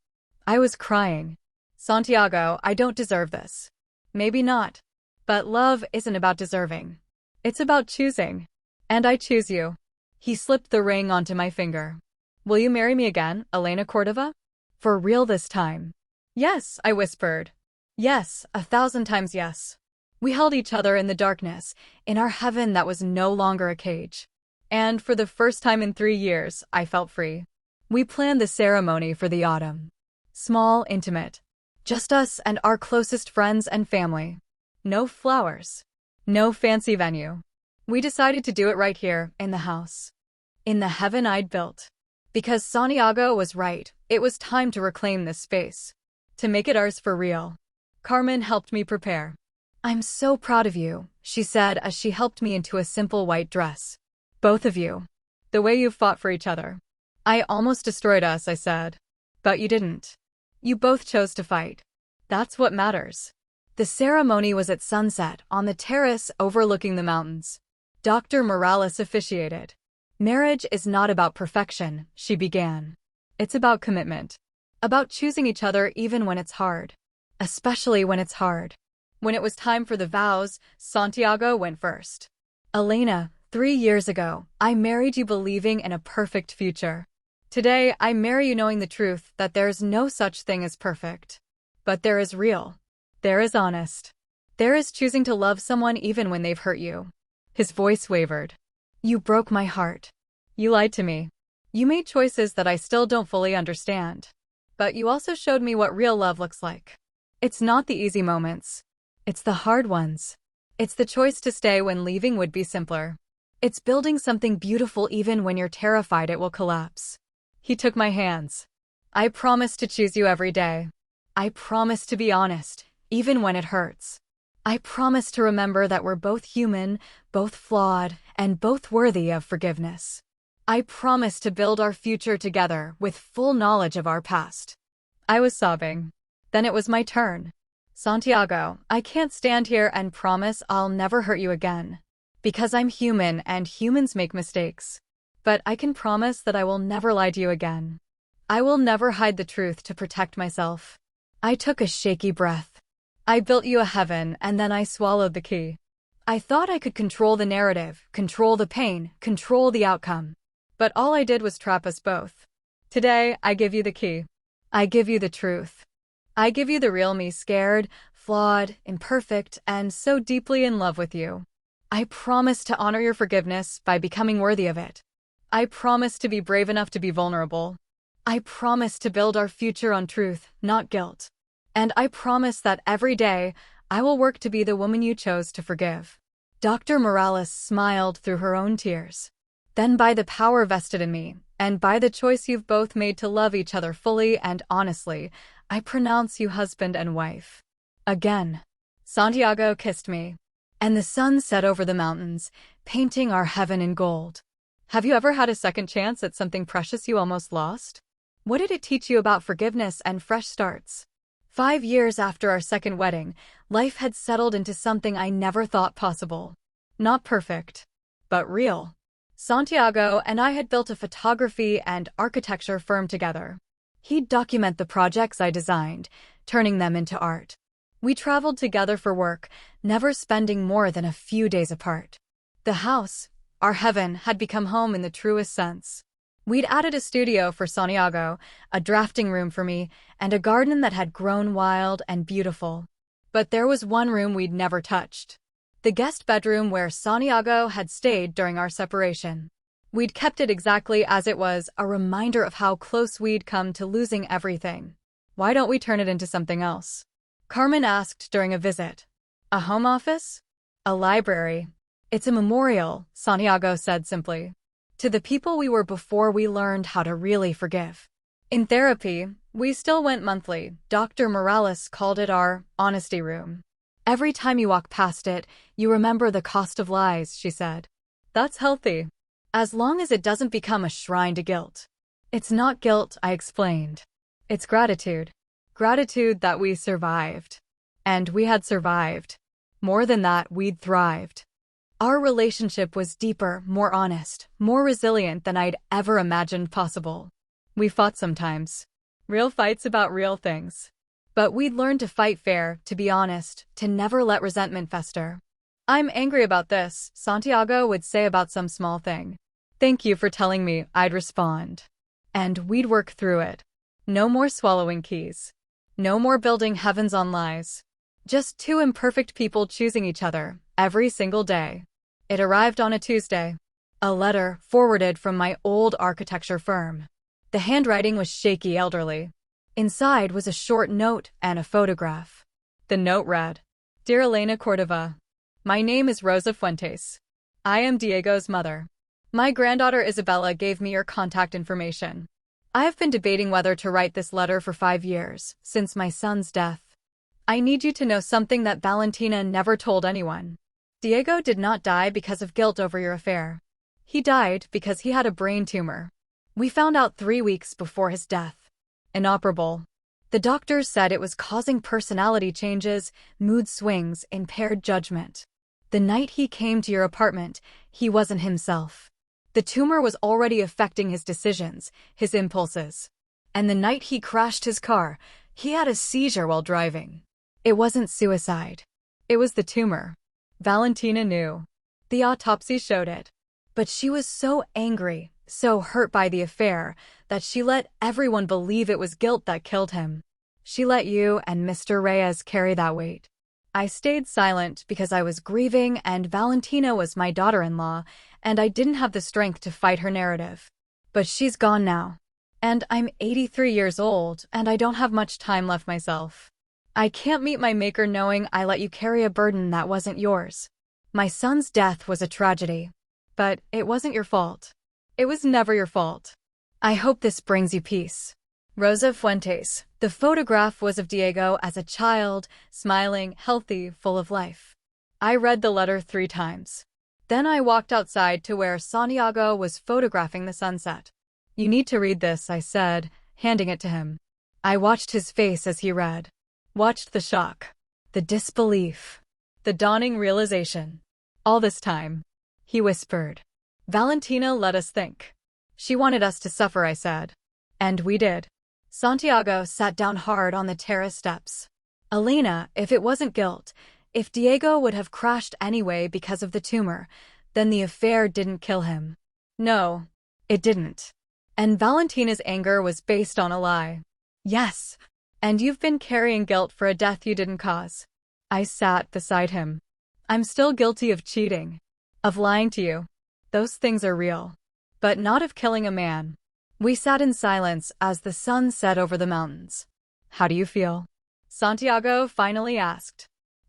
I was crying. Santiago, I don't deserve this. Maybe not. But love isn't about deserving. It's about choosing. And I choose you. He slipped the ring onto my finger. Will you marry me again, Elena Cordova? For real this time. Yes, I whispered. Yes, 1,000 times yes. We held each other in the darkness, in our heaven that was no longer a cage. And for the first time in 3 years, I felt free. We planned the ceremony for the autumn. Small, intimate. Just us and our closest friends and family. No flowers. No fancy venue. We decided to do it right here, in the house. In the heaven I'd built. Because Santiago was right, it was time to reclaim this space. To make it ours for real. Carmen helped me prepare. I'm so proud of you, she said as she helped me into a simple white dress. Both of you. The way you fought for each other. I almost destroyed us, I said. But you didn't. You both chose to fight. That's what matters. The ceremony was at sunset on the terrace overlooking the mountains. Dr. Morales officiated. Marriage is not about perfection, she began. It's about commitment. About choosing each other even when it's hard. Especially when it's hard. When it was time for the vows, Santiago went first. Elena, 3 years ago, I married you believing in a perfect future. Today, I marry you knowing the truth that there is no such thing as perfect. But there is real. There is honest. There is choosing to love someone even when they've hurt you. His voice wavered. You broke my heart. You lied to me. You made choices that I still don't fully understand. But you also showed me what real love looks like. It's not the easy moments. It's the hard ones. It's the choice to stay when leaving would be simpler. It's building something beautiful even when you're terrified it will collapse. He took my hands. I promise to choose you every day. I promise to be honest, even when it hurts. I promise to remember that we're both human, both flawed, and both worthy of forgiveness. I promise to build our future together with full knowledge of our past. I was sobbing. Then it was my turn. Santiago, I can't stand here and promise I'll never hurt you again. Because I'm human and humans make mistakes. But I can promise that I will never lie to you again. I will never hide the truth to protect myself. I took a shaky breath. I built you a heaven and then I swallowed the key. I thought I could control the narrative, control the pain, control the outcome. But all I did was trap us both. Today, I give you the key. I give you the truth. I give you the real me, scared, flawed, imperfect, and so deeply in love with you. I promise to honor your forgiveness by becoming worthy of it. I promise to be brave enough to be vulnerable. I promise to build our future on truth, not guilt. And I promise that every day, I will work to be the woman you chose to forgive. Dr. Morales smiled through her own tears. Then by the power vested in me, and by the choice you've both made to love each other fully and honestly, I pronounce you husband and wife. Again. Santiago kissed me. And the sun set over the mountains, painting our heaven in gold. Have you ever had a second chance at something precious you almost lost? What did it teach you about forgiveness and fresh starts? 5 years after our second wedding, life had settled into something I never thought possible. Not perfect, but real. Santiago and I had built a photography and architecture firm together. He'd document the projects I designed, turning them into art. We traveled together for work, never spending more than a few days apart. The house, our heaven, had become home in the truest sense. We'd added a studio for Santiago, a drafting room for me, and a garden that had grown wild and beautiful. But there was one room we'd never touched. The guest bedroom where Santiago had stayed during our separation. We'd kept it exactly as it was, a reminder of how close we'd come to losing everything. Why don't we turn it into something else? Carmen asked during a visit. A home office? A library? It's a memorial, Santiago said simply. To the people we were before we learned how to really forgive. In therapy, we still went monthly. Dr. Morales called it our honesty room. Every time you walk past it, you remember the cost of lies, she said. That's healthy. As long as it doesn't become a shrine to guilt. It's not guilt, I explained. It's gratitude. Gratitude that we survived. And we had survived. More than that, we'd thrived. Our relationship was deeper, more honest, more resilient than I'd ever imagined possible. We fought sometimes. Real fights about real things. But we'd learned to fight fair, to be honest, to never let resentment fester. I'm angry about this, Santiago would say about some small thing. Thank you for telling me, I'd respond. And we'd work through it. No more swallowing keys. No more building heavens on lies. Just two imperfect people choosing each other, every single day. It arrived on a Tuesday. A letter forwarded from my old architecture firm. The handwriting was shaky, elderly. Inside was a short note and a photograph. The note read, Dear Elena Cordova, my name is Rosa Fuentes. I am Diego's mother. My granddaughter Isabella gave me your contact information. I have been debating whether to write this letter for 5 years, since my son's death. I need you to know something that Valentina never told anyone. Diego did not die because of guilt over your affair. He died because he had a brain tumor. We found out 3 weeks before his death. Inoperable. The doctors said it was causing personality changes, mood swings, impaired judgment. The night he came to your apartment, he wasn't himself. The tumor was already affecting his decisions, his impulses. And the night he crashed his car, he had a seizure while driving. It wasn't suicide. It was the tumor. Valentina knew. The autopsy showed it. But she was so angry, so hurt by the affair, that she let everyone believe it was guilt that killed him. She let you and Mr. Reyes carry that weight. I stayed silent because I was grieving and Valentina was my daughter-in-law, and I didn't have the strength to fight her narrative. But she's gone now. And I'm 83 years old, and I don't have much time left myself. I can't meet my maker knowing I let you carry a burden that wasn't yours. My son's death was a tragedy. But it wasn't your fault. It was never your fault. I hope this brings you peace. Rosa Fuentes. The photograph was of Diego as a child, smiling, healthy, full of life. I read the letter 3 times. Then I walked outside to where Santiago was photographing the sunset. You need to read this, I said, handing it to him. I watched his face as he read. Watched the shock, the disbelief, the dawning realization. All this time, he whispered. Valentina let us think. She wanted us to suffer, I said. And we did. Santiago sat down hard on the terrace steps. Elena, if it wasn't guilt, if Diego would have crashed anyway because of the tumor, then the affair didn't kill him. No, it didn't. And Valentina's anger was based on a lie. Yes. And you've been carrying guilt for a death you didn't cause. I sat beside him. I'm still guilty of cheating, of lying to you. Those things are real. But not of killing a man. We sat in silence as the sun set over the mountains. How do you feel? Santiago finally asked.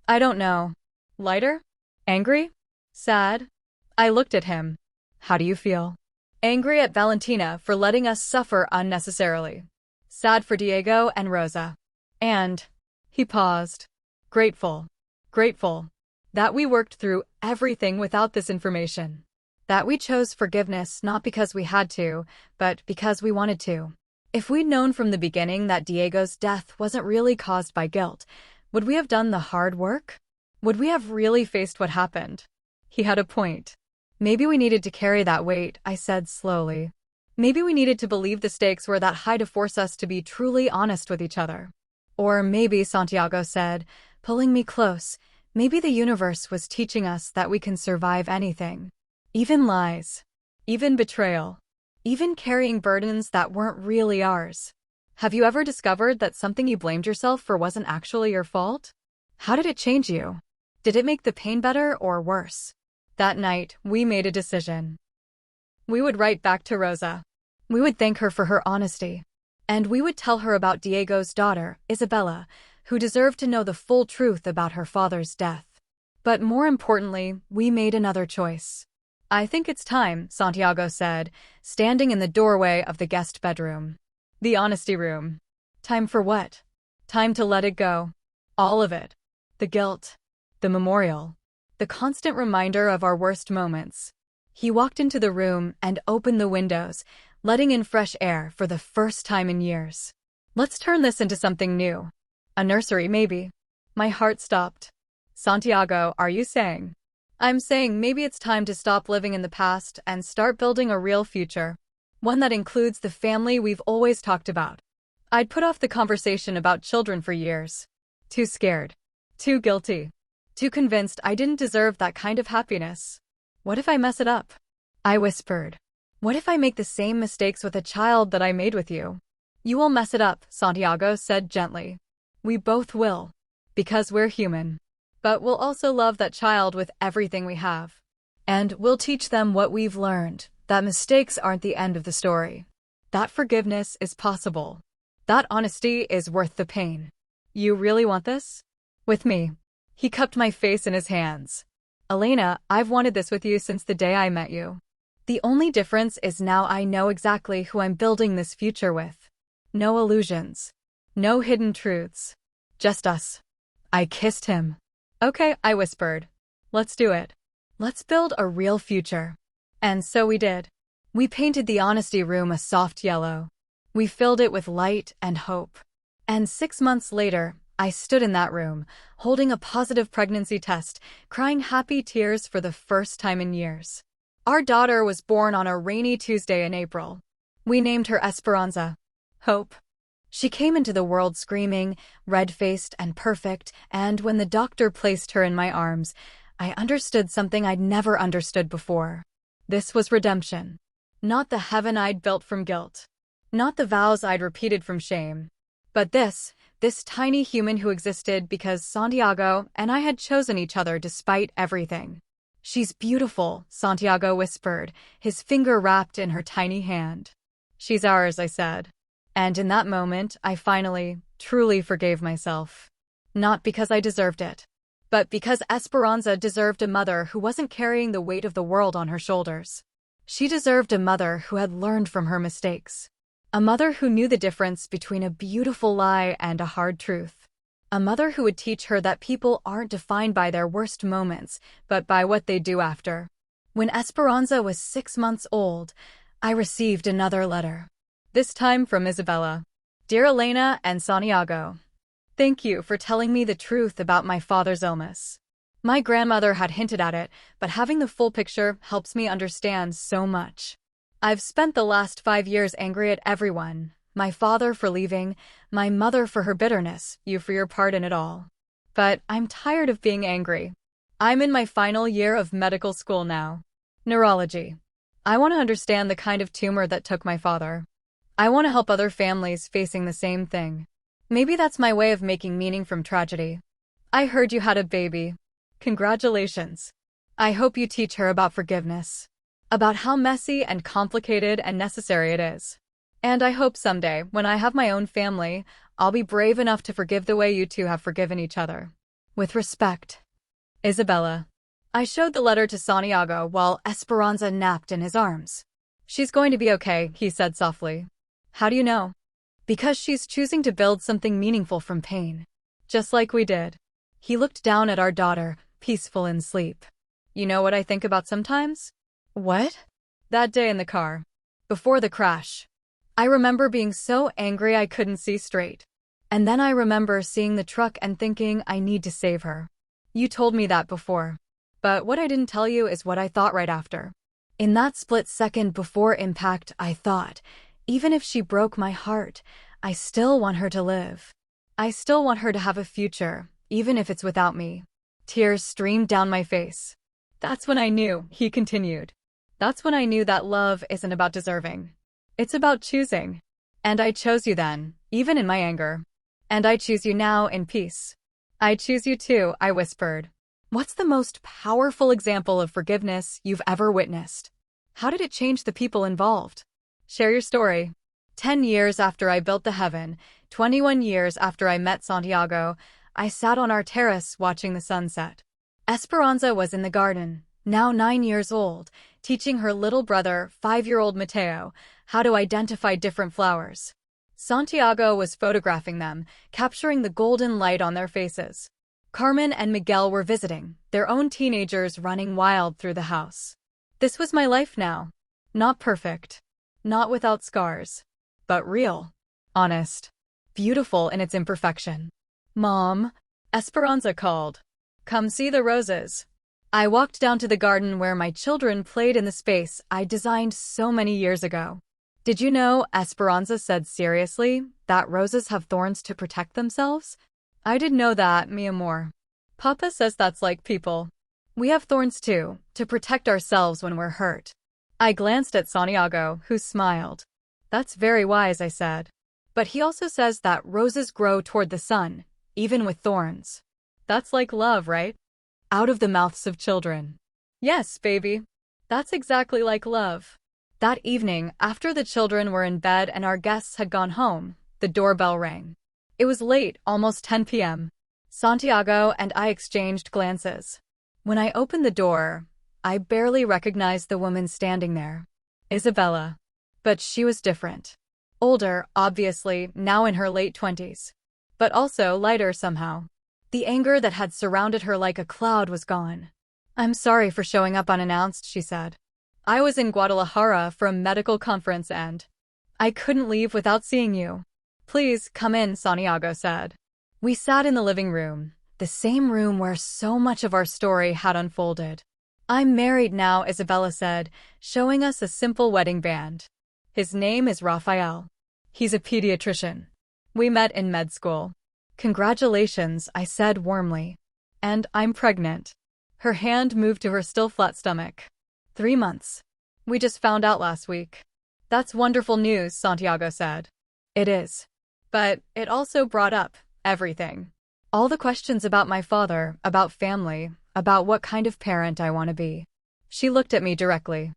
I don't know. Lighter? Angry? Sad? I looked at him. How do you feel? Angry at Valentina for letting us suffer unnecessarily. Sad for Diego and Rosa. And, he paused. Grateful. Grateful. That we worked through everything without this information. That we chose forgiveness not because we had to, but because we wanted to. If we'd known from the beginning that Diego's death wasn't really caused by guilt, would we have done the hard work? Would we have really faced what happened? He had a point. Maybe we needed to carry that weight, I said slowly. Maybe we needed to believe the stakes were that high to force us to be truly honest with each other. Or maybe, Santiago said, pulling me close, maybe the universe was teaching us that we can survive anything. Even lies. Even betrayal. Even carrying burdens that weren't really ours. Have you ever discovered that something you blamed yourself for wasn't actually your fault? How did it change you? Did it make the pain better or worse? That night, we made a decision. We would write back to Rosa. We would thank her for her honesty. And we would tell her about Diego's daughter, Isabella, who deserved to know the full truth about her father's death. But more importantly, we made another choice. I think it's time, Santiago said, standing in the doorway of the guest bedroom. The honesty room. Time for what? Time to let it go. All of it. The guilt. The memorial. The constant reminder of our worst moments. He walked into the room and opened the windows, letting in fresh air for the first time in years. Let's turn this into something new. A nursery, maybe. My heart stopped. Santiago, are you saying? I'm saying maybe it's time to stop living in the past and start building a real future. One that includes the family we've always talked about. I'd put off the conversation about children for years. Too scared. Too guilty. Too convinced I didn't deserve that kind of happiness. What if I mess it up? I whispered. What if I make the same mistakes with a child that I made with you? You will mess it up, Santiago said gently. We both will. Because we're human. But we'll also love that child with everything we have. And we'll teach them what we've learned, that mistakes aren't the end of the story. That forgiveness is possible. That honesty is worth the pain. You really want this? With me. He cupped my face in his hands. Elena, I've wanted this with you since the day I met you. The only difference is now I know exactly who I'm building this future with. No illusions. No hidden truths. Just us. I kissed him. Okay, I whispered. Let's do it. Let's build a real future. And so we did. We painted the honesty room a soft yellow. We filled it with light and hope. And 6 months later, I stood in that room, holding a positive pregnancy test, crying happy tears for the first time in years. Our daughter was born on a rainy Tuesday in April. We named her Esperanza. Hope. She came into the world screaming, red-faced and perfect, and when the doctor placed her in my arms, I understood something I'd never understood before. This was redemption. Not the heaven I'd built from guilt. Not the vows I'd repeated from shame. But this tiny human who existed because Santiago and I had chosen each other despite everything. She's beautiful, Santiago whispered, his finger wrapped in her tiny hand. She's ours, I said. And in that moment, I finally, truly forgave myself. Not because I deserved it, but because Esperanza deserved a mother who wasn't carrying the weight of the world on her shoulders. She deserved a mother who had learned from her mistakes. A mother who knew the difference between a beautiful lie and a hard truth. A mother who would teach her that people aren't defined by their worst moments, but by what they do after. When Esperanza was 6 months old, I received another letter. This time from Isabella. Dear Elena and Santiago, thank you for telling me the truth about my father's illness. My grandmother had hinted at it, but having the full picture helps me understand so much. I've spent the last 5 years angry at everyone. My father for leaving, my mother for her bitterness, you for your part in it all. But I'm tired of being angry. I'm in my final year of medical school now. Neurology. I want to understand the kind of tumor that took my father. I want to help other families facing the same thing. Maybe that's my way of making meaning from tragedy. I heard you had a baby. Congratulations. I hope you teach her about forgiveness. About how messy and complicated and necessary it is. And I hope someday, when I have my own family, I'll be brave enough to forgive the way you two have forgiven each other. With respect. Isabella. I showed the letter to Santiago while Esperanza napped in his arms. She's going to be okay, he said softly. How do you know? Because she's choosing to build something meaningful from pain. Just like we did. He looked down at our daughter, peaceful in sleep. You know what I think about sometimes? What? That day in the car. Before the crash. I remember being so angry I couldn't see straight. And then I remember seeing the truck and thinking I need to save her. You told me that before. But what I didn't tell you is what I thought right after. In that split second before impact, I thought, even if she broke my heart, I still want her to live. I still want her to have a future, even if it's without me. Tears streamed down my face. That's when I knew, he continued. That's when I knew that love isn't about deserving. It's about choosing. And I chose you then, even in my anger. And I choose you now in peace. I choose you too, I whispered. What's the most powerful example of forgiveness you've ever witnessed? How did it change the people involved? Share your story. 10 years after I built the heaven, 21 years after I met Santiago, I sat on our terrace watching the sunset. Esperanza was in the garden, now 9 years old, teaching her little brother, 5-year-old Mateo, how to identify different flowers. Santiago was photographing them, capturing the golden light on their faces. Carmen and Miguel were visiting, their own teenagers running wild through the house. This was my life now. Not perfect. Not without scars. But real. Honest. Beautiful in its imperfection. Mom, Esperanza called. Come see the roses. I walked down to the garden where my children played in the space I designed so many years ago. Did you know, Esperanza said seriously, that roses have thorns to protect themselves? I didn't know that, mi amor. Papa says that's like people. We have thorns too, to protect ourselves when we're hurt. I glanced at Santiago, who smiled. That's very wise, I said. But he also says that roses grow toward the sun, even with thorns. That's like love, right? Out of the mouths of children. Yes, baby. That's exactly like love. That evening, after the children were in bed and our guests had gone home, the doorbell rang. It was late, almost 10 p.m. Santiago and I exchanged glances. When I opened the door, I barely recognized the woman standing there. Isabella. But she was different. Older, obviously, now in her late 20s. But also lighter somehow. The anger that had surrounded her like a cloud was gone. I'm sorry for showing up unannounced, she said. I was in Guadalajara for a medical conference and I couldn't leave without seeing you. Please, come in, Santiago said. We sat in the living room, the same room where so much of our story had unfolded. I'm married now, Isabella said, showing us a simple wedding band. His name is Rafael. He's a pediatrician. We met in med school. Congratulations, I said warmly. And I'm pregnant. Her hand moved to her still flat stomach. 3 months. We just found out last week. That's wonderful news, Santiago said. It is. But it also brought up everything. All the questions about my father, about family, about what kind of parent I want to be. She looked at me directly.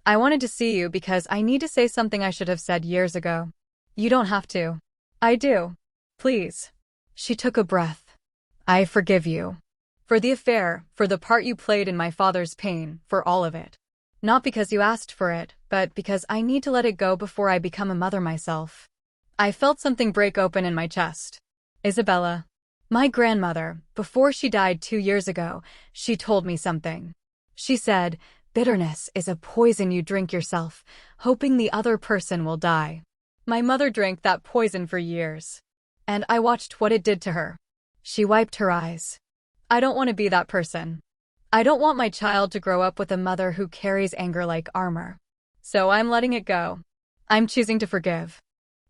I wanted to see you because I need to say something I should have said years ago. You don't have to. I do. Please. She took a breath. I forgive you. For the affair, for the part you played in my father's pain, for all of it. Not because you asked for it, but because I need to let it go before I become a mother myself. I felt something break open in my chest. Isabella. My grandmother, before she died 2 years ago, she told me something. She said, bitterness is a poison you drink yourself, hoping the other person will die. My mother drank that poison for years. And I watched what it did to her. She wiped her eyes. I don't want to be that person. I don't want my child to grow up with a mother who carries anger like armor. So I'm letting it go. I'm choosing to forgive.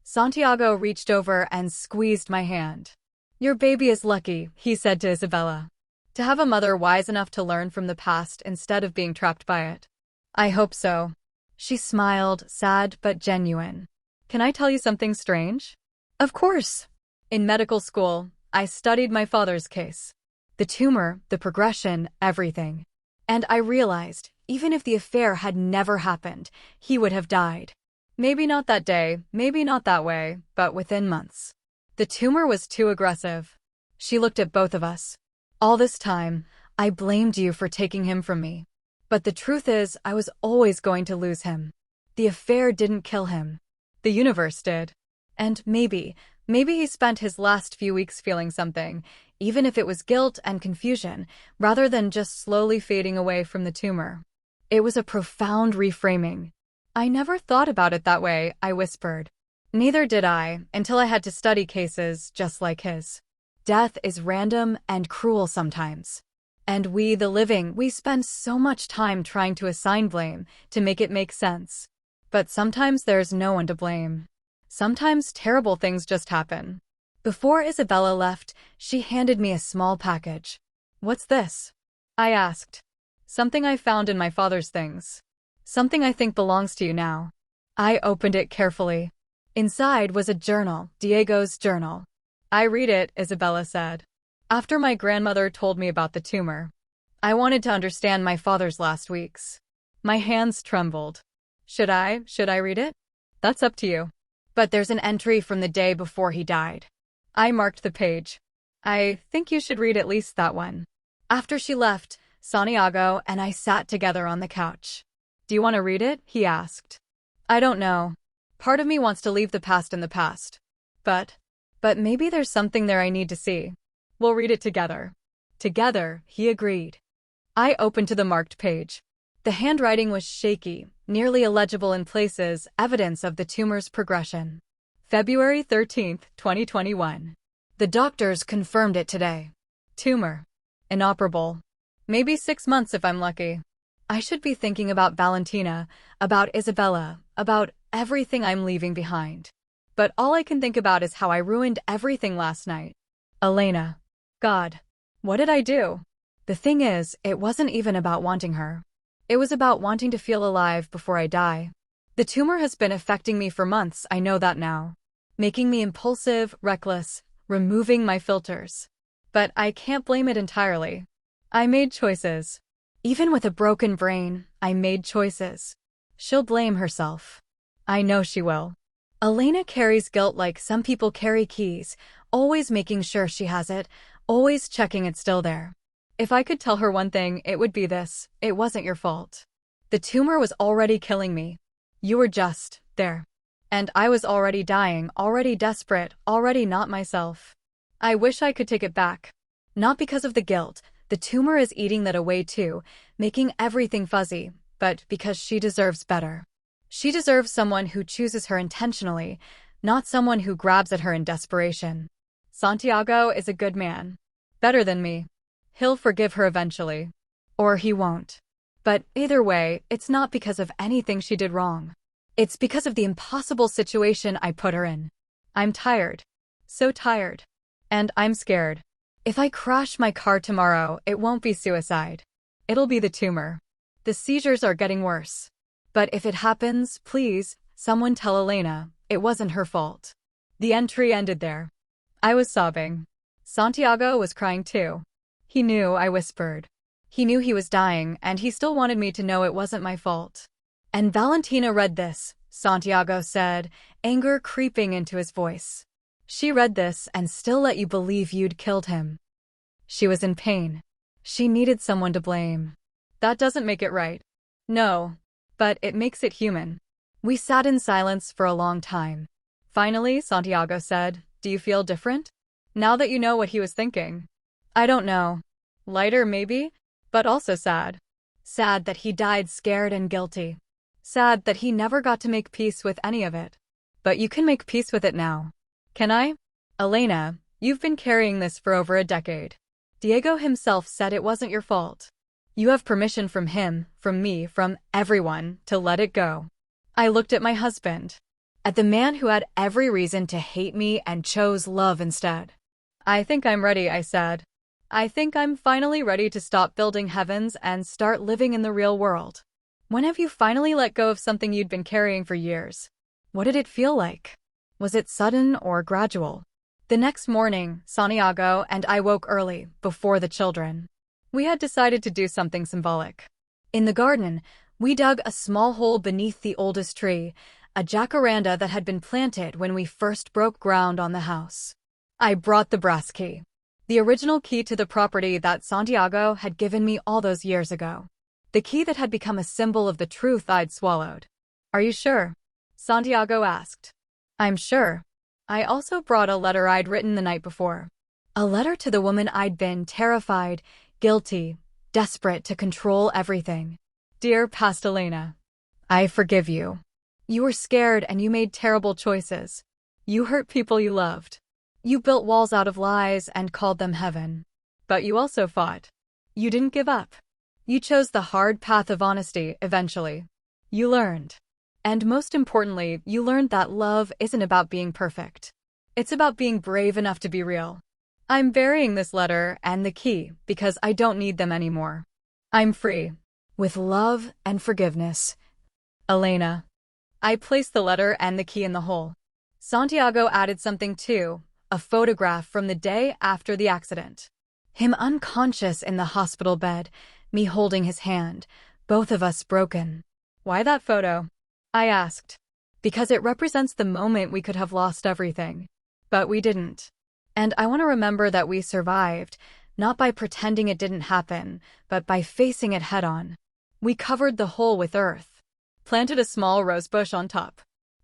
Santiago reached over and squeezed my hand. Your baby is lucky, he said to Isabella. To have a mother wise enough to learn from the past instead of being trapped by it. I hope so. She smiled, sad but genuine. Can I tell you something strange? Of course. In medical school, I studied my father's case. The tumor, the progression, everything. And I realized, even if the affair had never happened, he would have died. Maybe not that day, maybe not that way, but within months. The tumor was too aggressive. She looked at both of us. All this time, I blamed you for taking him from me. But the truth is, I was always going to lose him. The affair didn't kill him. The universe did. And maybe he spent his last few weeks feeling something, even if it was guilt and confusion, rather than just slowly fading away from the tumor. It was a profound reframing. I never thought about it that way, I whispered. Neither did I, until I had to study cases just like his. Death is random and cruel sometimes. And we, the living, we spend so much time trying to assign blame, to make it make sense. But sometimes there's no one to blame. Sometimes terrible things just happen. Before Isabella left, she handed me a small package. What's this? I asked. Something I found in my father's things. Something I think belongs to you now. I opened it carefully. Inside was a journal, Diego's journal. I read it, Isabella said. After my grandmother told me about the tumor. I wanted to understand my father's last weeks. My hands trembled. Should I read it? That's up to you. But there's an entry from the day before he died. I marked the page. I think you should read at least that one. After she left, Santiago and I sat together on the couch. Do you want to read it? He asked. I don't know. Part of me wants to leave the past in the past. But maybe there's something there I need to see. We'll read it together. Together, he agreed. I opened to the marked page. The handwriting was shaky, nearly illegible in places, evidence of the tumor's progression. February 13, 2021. The doctors confirmed it today. Tumor. Inoperable. Maybe 6 months if I'm lucky. I should be thinking about Valentina, about Isabella, about everything I'm leaving behind. But all I can think about is how I ruined everything last night. Elena. God. What did I do? The thing is, it wasn't even about wanting her. It was about wanting to feel alive before I die. The tumor has been affecting me for months, I know that now. Making me impulsive, reckless, removing my filters. But I can't blame it entirely. I made choices. Even with a broken brain, I made choices. She'll blame herself. I know she will. Elena carries guilt like some people carry keys, always making sure she has it, always checking it's still there. If I could tell her one thing, it would be this: it wasn't your fault. The tumor was already killing me. You were just there. And I was already dying, already desperate, already not myself. I wish I could take it back. Not because of the guilt. The tumor is eating that away too, making everything fuzzy, but because she deserves better. She deserves someone who chooses her intentionally, not someone who grabs at her in desperation. Santiago is a good man. Better than me. He'll forgive her eventually. Or he won't. But either way, it's not because of anything she did wrong. It's because of the impossible situation I put her in. I'm tired. So tired. And I'm scared. If I crash my car tomorrow, it won't be suicide. It'll be the tumor. The seizures are getting worse. But if it happens, please, someone tell Elena, it wasn't her fault. The entry ended there. I was sobbing. Santiago was crying too. He knew, I whispered. He knew he was dying, and he still wanted me to know it wasn't my fault. And Valentina read this, Santiago said, anger creeping into his voice. She read this and still let you believe you'd killed him. She was in pain. She needed someone to blame. That doesn't make it right. No, but it makes it human. We sat in silence for a long time. Finally, Santiago said, "Do you feel different? Now that you know what he was thinking?" "I don't know. Lighter, maybe, but also sad. Sad that he died scared and guilty. Sad that he never got to make peace with any of it. But you can make peace with it now. Can I? Elena, you've been carrying this for over a decade. Diego himself said it wasn't your fault. You have permission from him, from me, from everyone, to let it go." I looked at my husband. At the man who had every reason to hate me and chose love instead. "I think I'm ready," I said. "I think I'm finally ready to stop building heavens and start living in the real world." "When have you finally let go of something you'd been carrying for years? What did it feel like? Was it sudden or gradual?" The next morning, Santiago and I woke early, before the children. We had decided to do something symbolic. In the garden, we dug a small hole beneath the oldest tree, a jacaranda that had been planted when we first broke ground on the house. I brought the brass key. The original key to the property that Santiago had given me all those years ago. The key that had become a symbol of the truth I'd swallowed. "Are you sure?" Santiago asked. "I'm sure." I also brought a letter I'd written the night before. A letter to the woman I'd been, terrified, guilty, desperate to control everything. "Dear past Elena, I forgive you. You were scared and you made terrible choices. You hurt people you loved. You built walls out of lies and called them heaven. But you also fought. You didn't give up. You chose the hard path of honesty eventually. You learned. And most importantly, you learned that love isn't about being perfect. It's about being brave enough to be real. I'm burying this letter and the key because I don't need them anymore. I'm free. With love and forgiveness. Elena." I placed the letter and the key in the hole. Santiago added something too, a photograph from the day after the accident. Him unconscious in the hospital bed, me holding his hand, both of us broken. "Why that photo?" I asked. "Because it represents the moment we could have lost everything. But we didn't. And I want to remember that we survived, not by pretending it didn't happen, but by facing it head-on. We covered the hole with earth. Planted a small rosebush on top.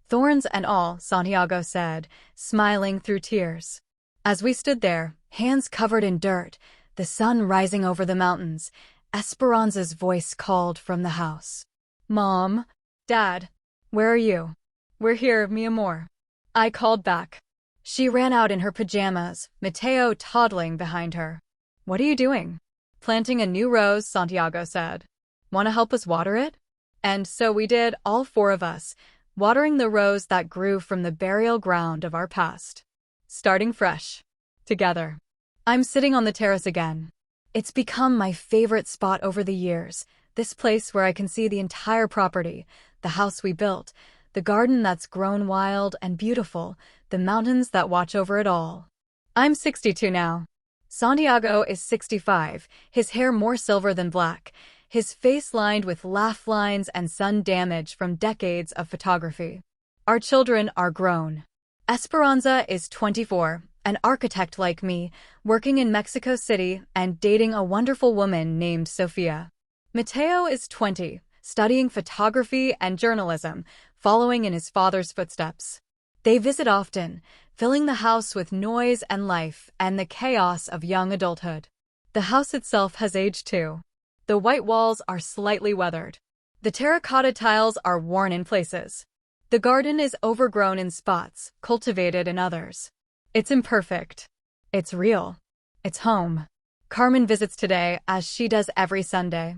Thorns and all," Santiago said, smiling through tears. As we stood there, hands covered in dirt, the sun rising over the mountains, Esperanza's voice called from the house. "Mom, Dad, where are you?" "We're here, mi amor." I called back. She ran out in her pajamas, Mateo toddling behind her. "What are you doing?" "Planting a new rose," Santiago said. "Want to help us water it?" And so we did, all four of us, watering the rose that grew from the burial ground of our past. Starting fresh. Together. I'm sitting on the terrace again. It's become my favorite spot over the years, this place where I can see the entire property, the house we built, the garden that's grown wild and beautiful, the mountains that watch over it all. I'm 62 now. Santiago is 65, his hair more silver than black, his face lined with laugh lines and sun damage from decades of photography. Our children are grown. Esperanza is 24, an architect like me, working in Mexico City and dating a wonderful woman named Sofia. Mateo is 20, studying photography and journalism, following in his father's footsteps. They visit often, filling the house with noise and life and the chaos of young adulthood. The house itself has aged too. The white walls are slightly weathered. The terracotta tiles are worn in places. The garden is overgrown in spots, cultivated in others. It's imperfect. It's real. It's home. Carmen visits today, as she does every Sunday.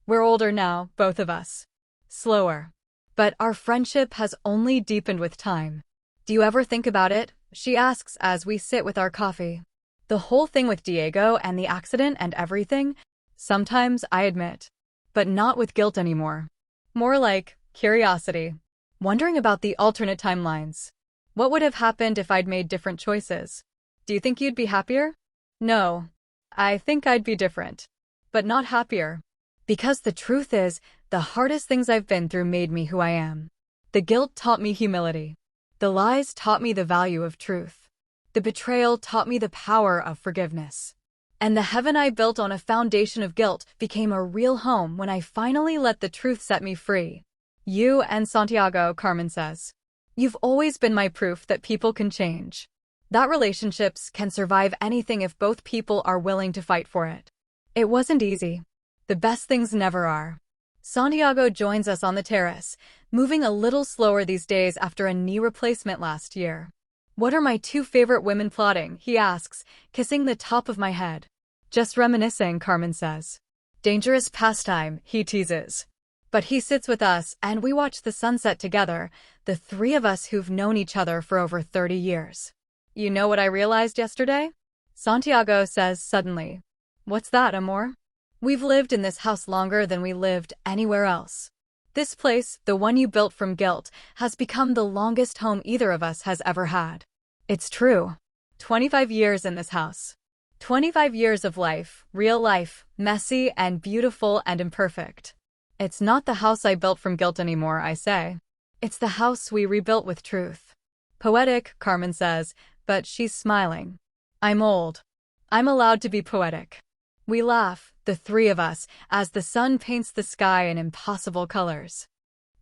We're older now, both of us. Slower. But our friendship has only deepened with time. "Do you ever think about it?" she asks as we sit with our coffee. "The whole thing with Diego and the accident and everything?" "Sometimes, I admit. But not with guilt anymore. More like curiosity. Wondering about the alternate timelines. What would have happened if I'd made different choices? Do you think you'd be happier?" "No. I think I'd be different. But not happier. Because the truth is, the hardest things I've been through made me who I am. The guilt taught me humility. The lies taught me the value of truth. The betrayal taught me the power of forgiveness. And the heaven I built on a foundation of guilt became a real home when I finally let the truth set me free. You and Santiago, Carmen says. You've always been my proof that people can change. That relationships can survive anything if both people are willing to fight for it. It wasn't easy. The best things never are. Santiago joins us on the terrace, moving a little slower these days after a knee replacement last year. What are my two favorite women plotting? He asks, kissing the top of my head. Just reminiscing, Carmen says. Dangerous pastime, he teases. But he sits with us and we watch the sunset together, the three of us who've known each other for over 30 years. You know what I realized yesterday? Santiago says suddenly. What's that, amor? We've lived in this house longer than we lived anywhere else. This place, the one you built from guilt, has become the longest home either of us has ever had. It's true. 25 years in this house. 25 years of life, real life, messy and beautiful and imperfect. It's not the house I built from guilt anymore, I say. It's the house we rebuilt with truth. Poetic, Carmen says, but she's smiling. I'm old. I'm allowed to be poetic. We laugh, the three of us, as the sun paints the sky in impossible colors.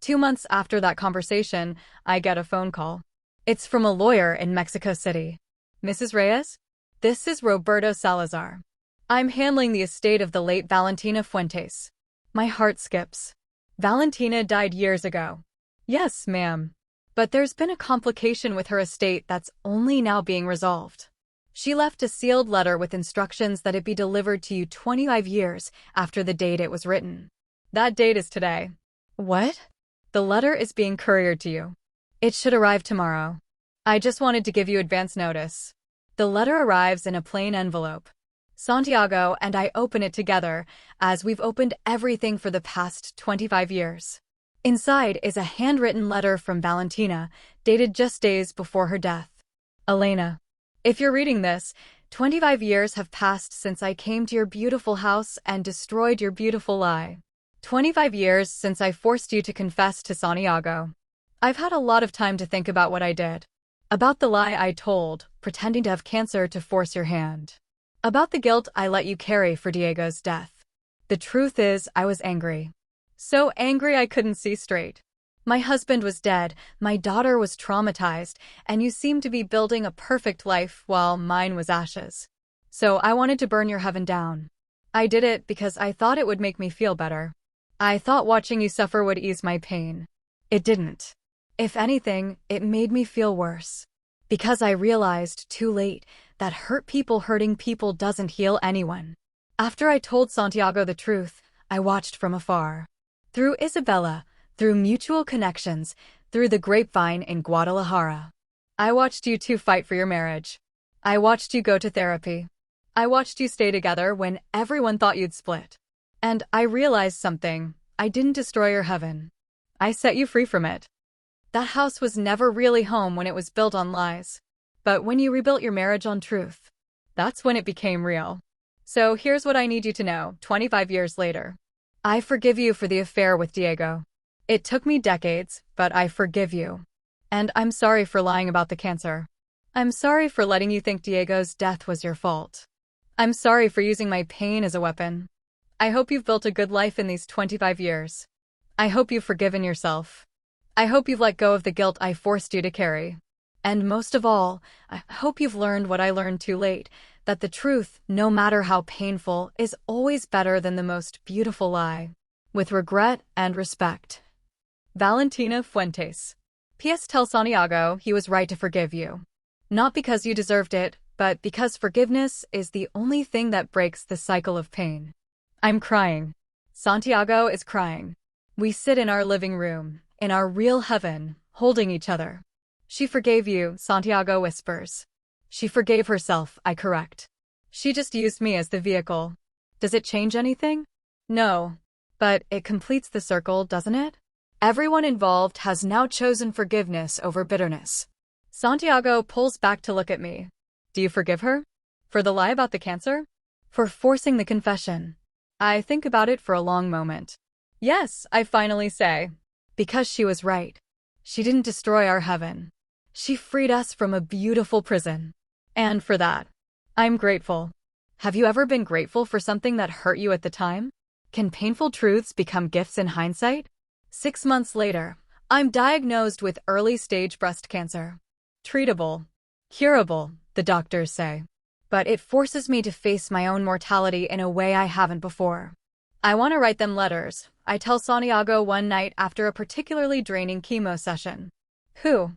2 months after that conversation, I get a phone call. It's from a lawyer in Mexico City. Mrs. Reyes? This is Roberto Salazar. I'm handling the estate of the late Valentina Fuentes. My heart skips. Valentina died years ago. Yes, ma'am. But there's been a complication with her estate that's only now being resolved. She left a sealed letter with instructions that it be delivered to you 25 years after the date it was written. That date is today. What? The letter is being couriered to you. It should arrive tomorrow. I just wanted to give you advance notice. The letter arrives in a plain envelope. Santiago and I open it together, as we've opened everything for the past 25 years. Inside is a handwritten letter from Valentina, dated just days before her death. Elena. If you're reading this, 25 years have passed since I came to your beautiful house and destroyed your beautiful lie. 25 years since I forced you to confess to Santiago. I've had a lot of time to think about what I did. About the lie I told, pretending to have cancer to force your hand. About the guilt I let you carry for Diego's death. The truth is, I was angry. So angry I couldn't see straight. My husband was dead, my daughter was traumatized, and you seemed to be building a perfect life while mine was ashes. So I wanted to burn your heaven down. I did it because I thought it would make me feel better. I thought watching you suffer would ease my pain. It didn't. If anything, it made me feel worse. Because I realized, too late, that hurt people hurting people doesn't heal anyone. After I told Santiago the truth, I watched from afar. Through Isabella, through mutual connections, through the grapevine in Guadalajara. I watched you two fight for your marriage. I watched you go to therapy. I watched you stay together when everyone thought you'd split. And I realized something. I didn't destroy your heaven. I set you free from it. That house was never really home when it was built on lies. But when you rebuilt your marriage on truth, that's when it became real. So here's what I need you to know, 25 years later. I forgive you for the affair with Diego. It took me decades, but I forgive you. And I'm sorry for lying about the cancer. I'm sorry for letting you think Diego's death was your fault. I'm sorry for using my pain as a weapon. I hope you've built a good life in these 25 years. I hope you've forgiven yourself. I hope you've let go of the guilt I forced you to carry. And most of all, I hope you've learned what I learned too late, that the truth, no matter how painful, is always better than the most beautiful lie. With regret and respect. Valentina Fuentes. P.S. Tell Santiago he was right to forgive you. Not because you deserved it, but because forgiveness is the only thing that breaks the cycle of pain. I'm crying. Santiago is crying. We sit in our living room, in our real heaven, holding each other. She forgave you, Santiago whispers. She forgave herself, I correct. She just used me as the vehicle. Does it change anything? No. But it completes the circle, doesn't it? Everyone involved has now chosen forgiveness over bitterness. Santiago pulls back to look at me. Do you forgive her? For the lie about the cancer? For forcing the confession? I think about it for a long moment. Yes, I finally say. Because she was right. She didn't destroy our heaven. She freed us from a beautiful prison. And for that, I'm grateful. Have you ever been grateful for something that hurt you at the time? Can painful truths become gifts in hindsight? 6 months later, I'm diagnosed with early-stage breast cancer. Treatable. Curable, the doctors say. But it forces me to face my own mortality in a way I haven't before. I want to write them letters, I tell Santiago one night after a particularly draining chemo session. Who?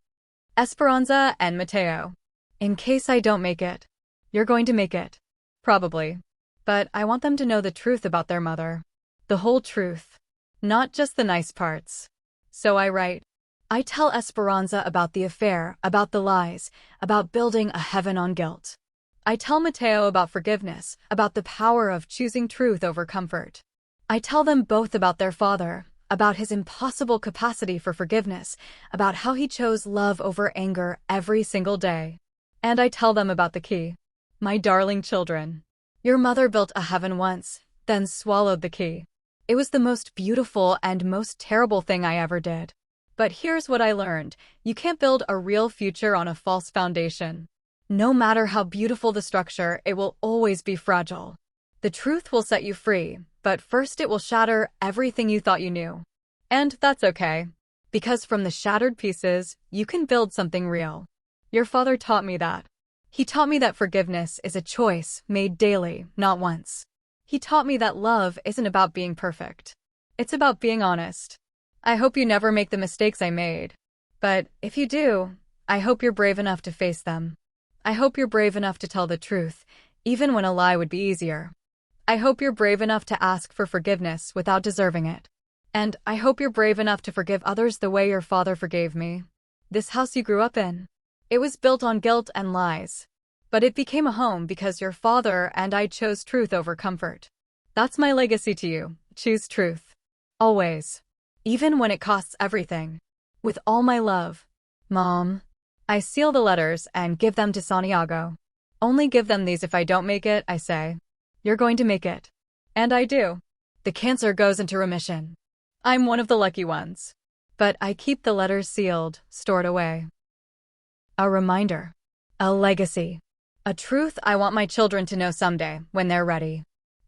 Esperanza and Mateo. In case I don't make it. You're going to make it. Probably. But I want them to know the truth about their mother. The whole truth. Not just the nice parts. So I write. I tell Esperanza about the affair, about the lies, about building a heaven on guilt. I tell Mateo about forgiveness, about the power of choosing truth over comfort. I tell them both about their father, about his impossible capacity for forgiveness, about how he chose love over anger every single day. And I tell them about the key. My darling children. Your mother built a heaven once, then swallowed the key. It was the most beautiful and most terrible thing I ever did. But here's what I learned. You can't build a real future on a false foundation. No matter how beautiful the structure, it will always be fragile. The truth will set you free, but first it will shatter everything you thought you knew. And that's okay. Because from the shattered pieces, you can build something real. Your father taught me that. He taught me that forgiveness is a choice made daily, not once. He taught me that love isn't about being perfect. It's about being honest. I hope you never make the mistakes I made. But if you do, I hope you're brave enough to face them. I hope you're brave enough to tell the truth, even when a lie would be easier. I hope you're brave enough to ask for forgiveness without deserving it. And I hope you're brave enough to forgive others the way your father forgave me. This house you grew up in. It was built on guilt and lies. But it became a home because your father and I chose truth over comfort. That's my legacy to you. Choose truth. Always. Even when it costs everything. With all my love. Mom. I seal the letters and give them to Santiago. Only give them these if I don't make it, I say. You're going to make it. And I do. The cancer goes into remission. I'm one of the lucky ones. But I keep the letters sealed, stored away. A reminder. A legacy. A truth I want my children to know someday, when they're ready.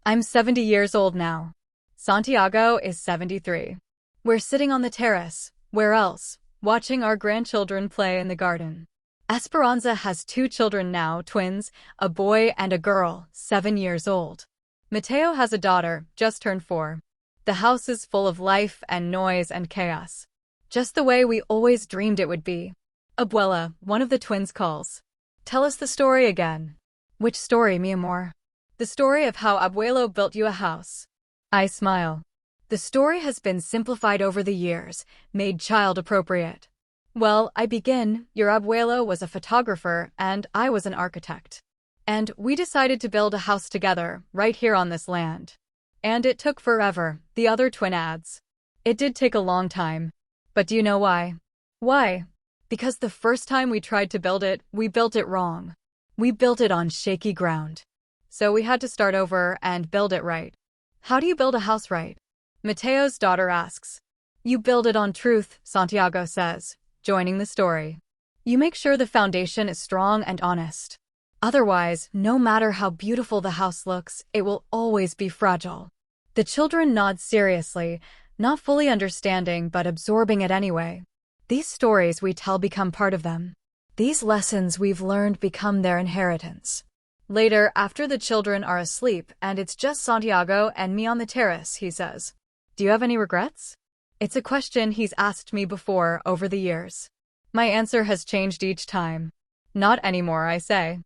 I'm 70 years old now. Santiago is 73. We're sitting on the terrace, where else, watching our grandchildren play in the garden. Esperanza has 2 children now, twins, a boy and a girl, 7 years old. Mateo has a daughter, just turned 4. The house is full of life and noise and chaos. Just the way we always dreamed it would be. Abuela, one of the twins calls. Tell us the story again. Which story, mi amor? The story of how Abuelo built you a house. I smile. The story has been simplified over the years, made child-appropriate. Well, I begin. Your Abuelo was a photographer, and I was an architect. And we decided to build a house together, right here on this land. And it took forever, the other twin adds. It did take a long time. But do you know why? Why? Because the first time we tried to build it, we built it wrong. We built it on shaky ground. So we had to start over and build it right. How do you build a house right? Mateo's daughter asks. You build it on truth, Santiago says, joining the story. You make sure the foundation is strong and honest. Otherwise, no matter how beautiful the house looks, it will always be fragile. The children nod seriously, not fully understanding but absorbing it anyway. These stories we tell become part of them. These lessons we've learned become their inheritance. Later, after the children are asleep and it's just Santiago and me on the terrace, he says, do you have any regrets? It's a question he's asked me before over the years. My answer has changed each time. Not anymore, I say.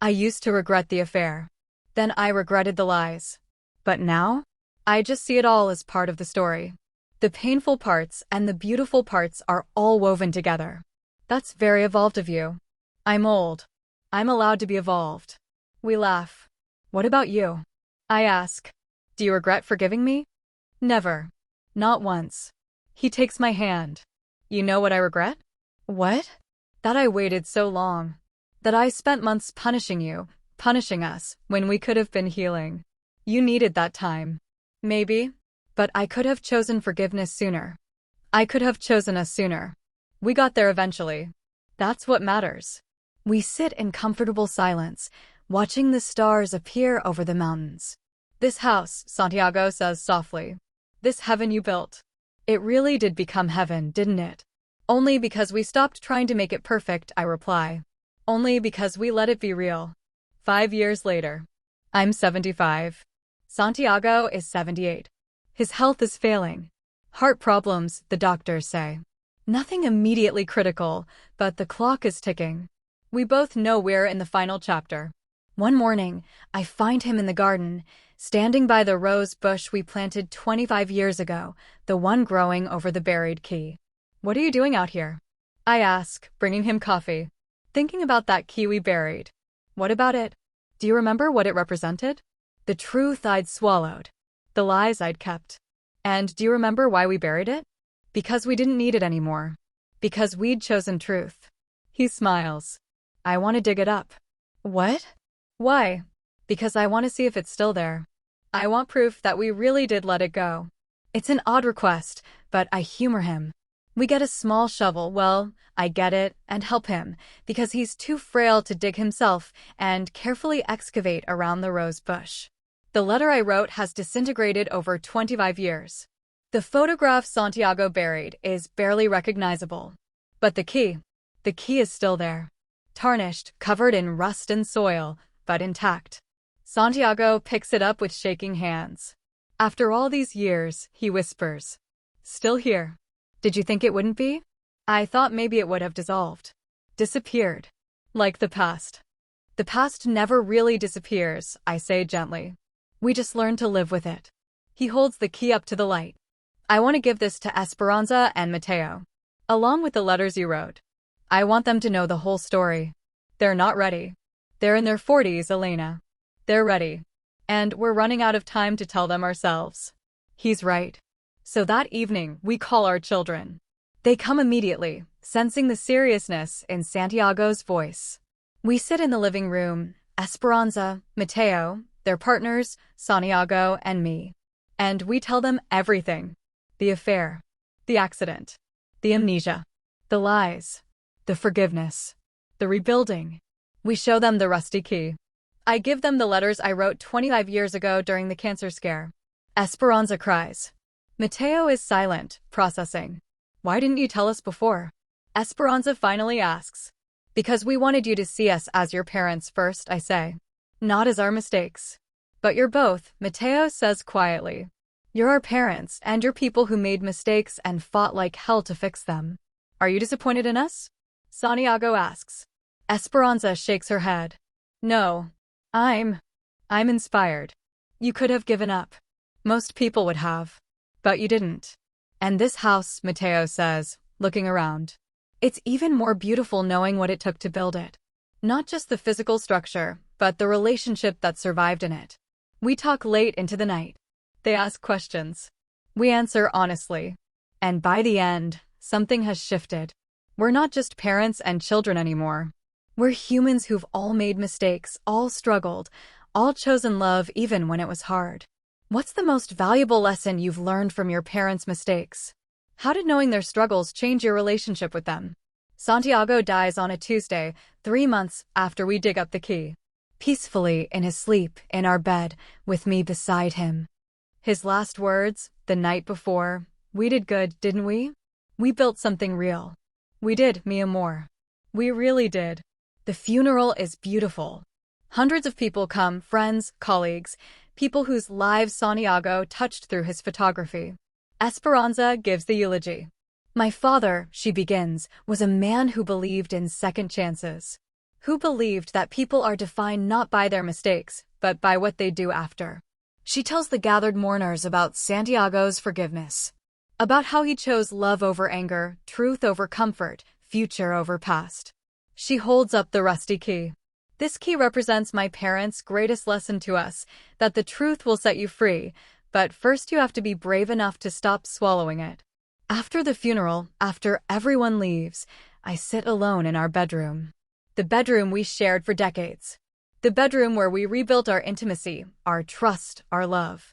I used to regret the affair. Then I regretted the lies. But now? I just see it all as part of the story. The painful parts and the beautiful parts are all woven together. That's very evolved of you. I'm old. I'm allowed to be evolved. We laugh. What about you? I ask. Do you regret forgiving me? Never. Not once. He takes my hand. You know what I regret? What? That I waited so long. That I spent months punishing you, punishing us, when we could have been healing. You needed that time. Maybe. But I could have chosen forgiveness sooner. I could have chosen us sooner. We got there eventually. That's what matters. We sit in comfortable silence, watching the stars appear over the mountains. This house, Santiago says softly. This heaven you built. It really did become heaven, didn't it? Only because we stopped trying to make it perfect, I reply. Only because we let it be real. 5 years later. I'm 75. Santiago is 78. His health is failing. Heart problems, the doctors say. Nothing immediately critical, but the clock is ticking. We both know we're in the final chapter. One morning, I find him in the garden, standing by the rose bush we planted 25 years ago, the one growing over the buried key. What are you doing out here? I ask, bringing him coffee. Thinking about that key we buried. What about it? Do you remember what it represented? The truth I'd swallowed. The lies I'd kept. And do you remember why we buried it? Because we didn't need it anymore. Because we'd chosen truth. He smiles. I want to dig it up. What? Why? Because I want to see if it's still there. I want proof that we really did let it go. It's an odd request, but I humor him. We get a small shovel, well, I get it, and help him, because he's too frail to dig himself, and carefully excavate around the rose bush. The letter I wrote has disintegrated over 25 years. The photograph Santiago buried is barely recognizable. But the key is still there. Tarnished, covered in rust and soil, but intact. Santiago picks it up with shaking hands. After all these years, he whispers. Still here. Did you think it wouldn't be? I thought maybe it would have dissolved. Disappeared. Like the past. The past never really disappears, I say gently. We just learn to live with it. He holds the key up to the light. I want to give this to Esperanza and Mateo. Along with the letters you wrote. I want them to know the whole story. They're not ready. They're in their 40s, Elena. They're ready. And we're running out of time to tell them ourselves. He's right. So that evening, we call our children. They come immediately, sensing the seriousness in Santiago's voice. We sit in the living room, Esperanza, Mateo, their partners, Santiago, and me. And we tell them everything. The affair. The accident. The amnesia. The lies. The forgiveness. The rebuilding. We show them the rusty key. I give them the letters I wrote 25 years ago during the cancer scare. Esperanza cries. Mateo is silent, processing. Why didn't you tell us before? Esperanza finally asks. Because we wanted you to see us as your parents first, I say. Not as our mistakes. But you're both, Mateo says quietly. You're our parents, and you're people who made mistakes and fought like hell to fix them. Are you disappointed in us? Santiago asks. Esperanza shakes her head. No. I'm inspired. You could have given up. Most people would have. But you didn't. And this house, Mateo says, looking around. It's even more beautiful knowing what it took to build it. Not just the physical structure, but the relationship that survived in it. We talk late into the night. They ask questions. We answer honestly. And by the end, something has shifted. We're not just parents and children anymore. We're humans who've all made mistakes, all struggled, all chosen love even when it was hard. What's the most valuable lesson you've learned from your parents' mistakes? How did knowing their struggles change your relationship with them? Santiago dies on a Tuesday, 3 months after we dig up the key. Peacefully in his sleep, in our bed, with me beside him. His last words, the night before, we did good, didn't we? We built something real. We did, mi amor. We really did. The funeral is beautiful. Hundreds of people come, friends, colleagues, people whose lives Santiago touched through his photography. Esperanza gives the eulogy. My father, she begins, was a man who believed in second chances. Who believed that people are defined not by their mistakes, but by what they do after. She tells the gathered mourners about Santiago's forgiveness. About how he chose love over anger, truth over comfort, future over past. She holds up the rusty key. This key represents my parents' greatest lesson to us, that the truth will set you free, but first you have to be brave enough to stop swallowing it. After the funeral, after everyone leaves, I sit alone in our bedroom. The bedroom we shared for decades. The bedroom where we rebuilt our intimacy, our trust, our love.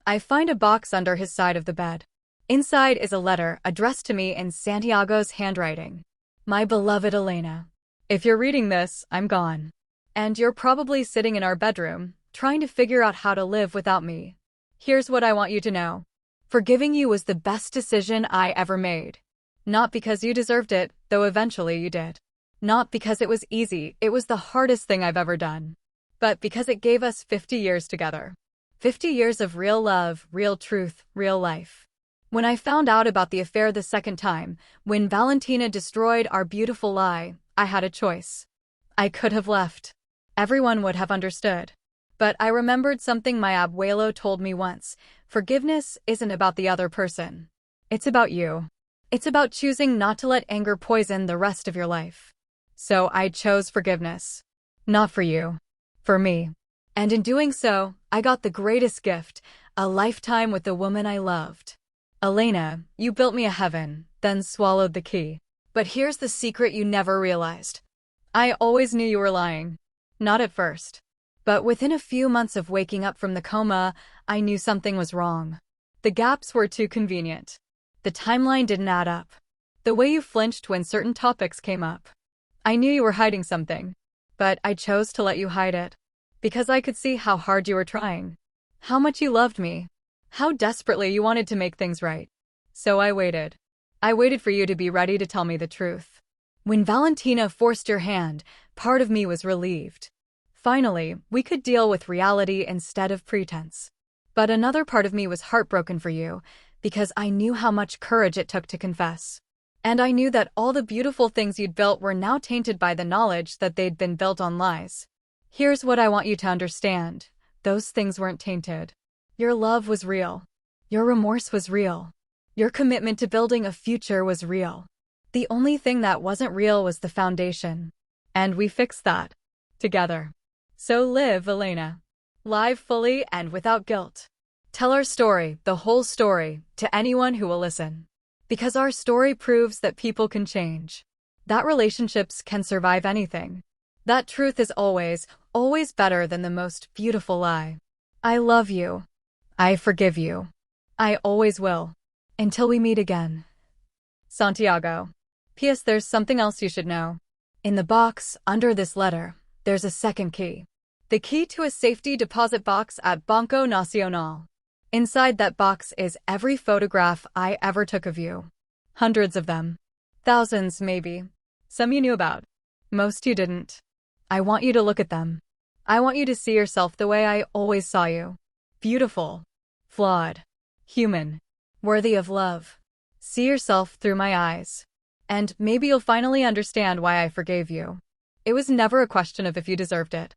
I find a box under his side of the bed. Inside is a letter addressed to me in Santiago's handwriting. My beloved Elena. If you're reading this, I'm gone. And you're probably sitting in our bedroom, trying to figure out how to live without me. Here's what I want you to know. Forgiving you was the best decision I ever made. Not because you deserved it, though eventually you did. Not because it was easy, it was the hardest thing I've ever done. But because it gave us 50 years together. 50 years of real love, real truth, real life. When I found out about the affair the second time, when Valentina destroyed our beautiful lie, I had a choice. I could have left. Everyone would have understood. But I remembered something my abuelo told me once. Forgiveness isn't about the other person. It's about you. It's about choosing not to let anger poison the rest of your life. So I chose forgiveness. Not for you. For me. And in doing so, I got the greatest gift, a lifetime with the woman I loved. Elena, you built me a heaven, then swallowed the key. But here's the secret you never realized. I always knew you were lying. Not at first. But within a few months of waking up from the coma, I knew something was wrong. The gaps were too convenient. The timeline didn't add up. The way you flinched when certain topics came up. I knew you were hiding something. But I chose to let you hide it. Because I could see how hard you were trying. How much you loved me. How desperately you wanted to make things right. So I waited. I waited for you to be ready to tell me the truth. When Valentina forced your hand, part of me was relieved. Finally, we could deal with reality instead of pretense. But another part of me was heartbroken for you, because I knew how much courage it took to confess. And I knew that all the beautiful things you'd built were now tainted by the knowledge that they'd been built on lies. Here's what I want you to understand. Those things weren't tainted. Your love was real. Your remorse was real. Your commitment to building a future was real. The only thing that wasn't real was the foundation. And we fixed that. Together. So live, Elena. Live fully and without guilt. Tell our story, the whole story, to anyone who will listen. Because our story proves that people can change. That relationships can survive anything. That truth is always, always better than the most beautiful lie. I love you. I forgive you. I always will. Until we meet again. Santiago. P.S. There's something else you should know. In the box, under this letter, there's a second key. The key to a safety deposit box at Banco Nacional. Inside that box is every photograph I ever took of you. Hundreds of them. Thousands, maybe. Some you knew about. Most you didn't. I want you to look at them. I want you to see yourself the way I always saw you. Beautiful. Flawed. Human. Worthy of love. See yourself through my eyes. And maybe you'll finally understand why I forgave you. It was never a question of if you deserved it.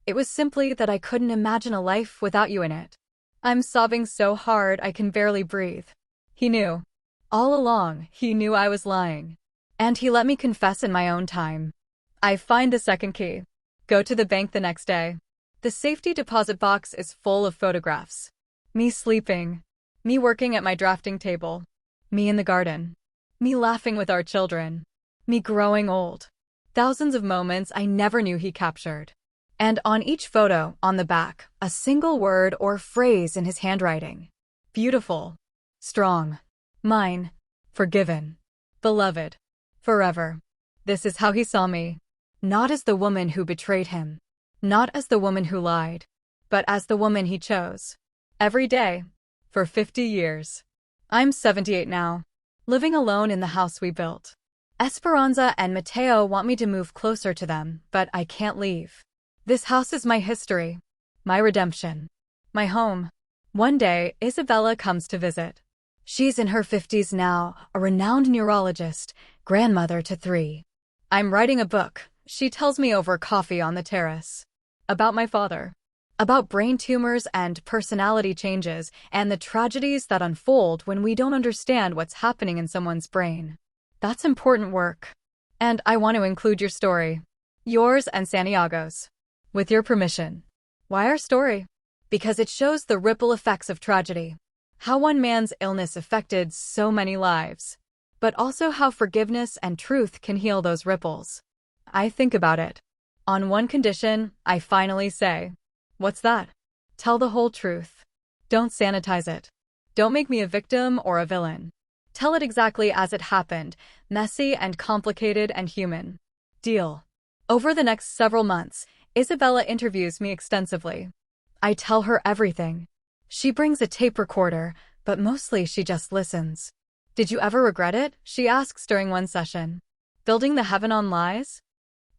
It was simply that I couldn't imagine a life without you in it. I'm sobbing so hard I can barely breathe. He knew. All along, he knew I was lying. And he let me confess in my own time. I find the second key. Go to the bank the next day. The safety deposit box is full of photographs. Me sleeping. Me working at my drafting table. Me in the garden. Me laughing with our children. Me growing old. Thousands of moments I never knew he captured. And on each photo, on the back, a single word or phrase in his handwriting. Beautiful. Strong. Mine. Forgiven. Beloved. Forever. This is how he saw me. Not as the woman who betrayed him. Not as the woman who lied. But as the woman he chose. Every day. For 50 years. I'm 78 now. Living alone in the house we built. Esperanza and Mateo want me to move closer to them, but I can't leave. This house is my history. My redemption. My home. One day, Isabella comes to visit. She's in her 50s now, a renowned neurologist, grandmother to 3. I'm writing a book, she tells me over coffee on the terrace. About my father. About brain tumors and personality changes and the tragedies that unfold when we don't understand what's happening in someone's brain. That's important work. And I want to include your story. Yours and Santiago's. With your permission. Why our story? Because it shows the ripple effects of tragedy. How one man's illness affected so many lives. But also how forgiveness and truth can heal those ripples. I think about it. On one condition, I finally say. What's that? Tell the whole truth. Don't sanitize it. Don't make me a victim or a villain. Tell it exactly as it happened, messy and complicated and human. Deal. Over the next several months, Isabella interviews me extensively. I tell her everything. She brings a tape recorder, but mostly she just listens. Did you ever regret it? She asks during one session. Building the heaven on lies?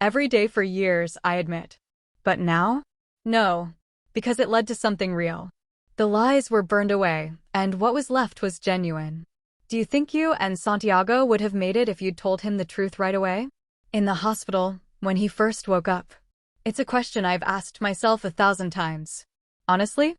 Every day for years, I admit. But now? No, because it led to something real. The lies were burned away, and what was left was genuine. Do you think you and Santiago would have made it if you'd told him the truth right away? In the hospital, when he first woke up. It's a question I've asked myself 1,000 times. Honestly?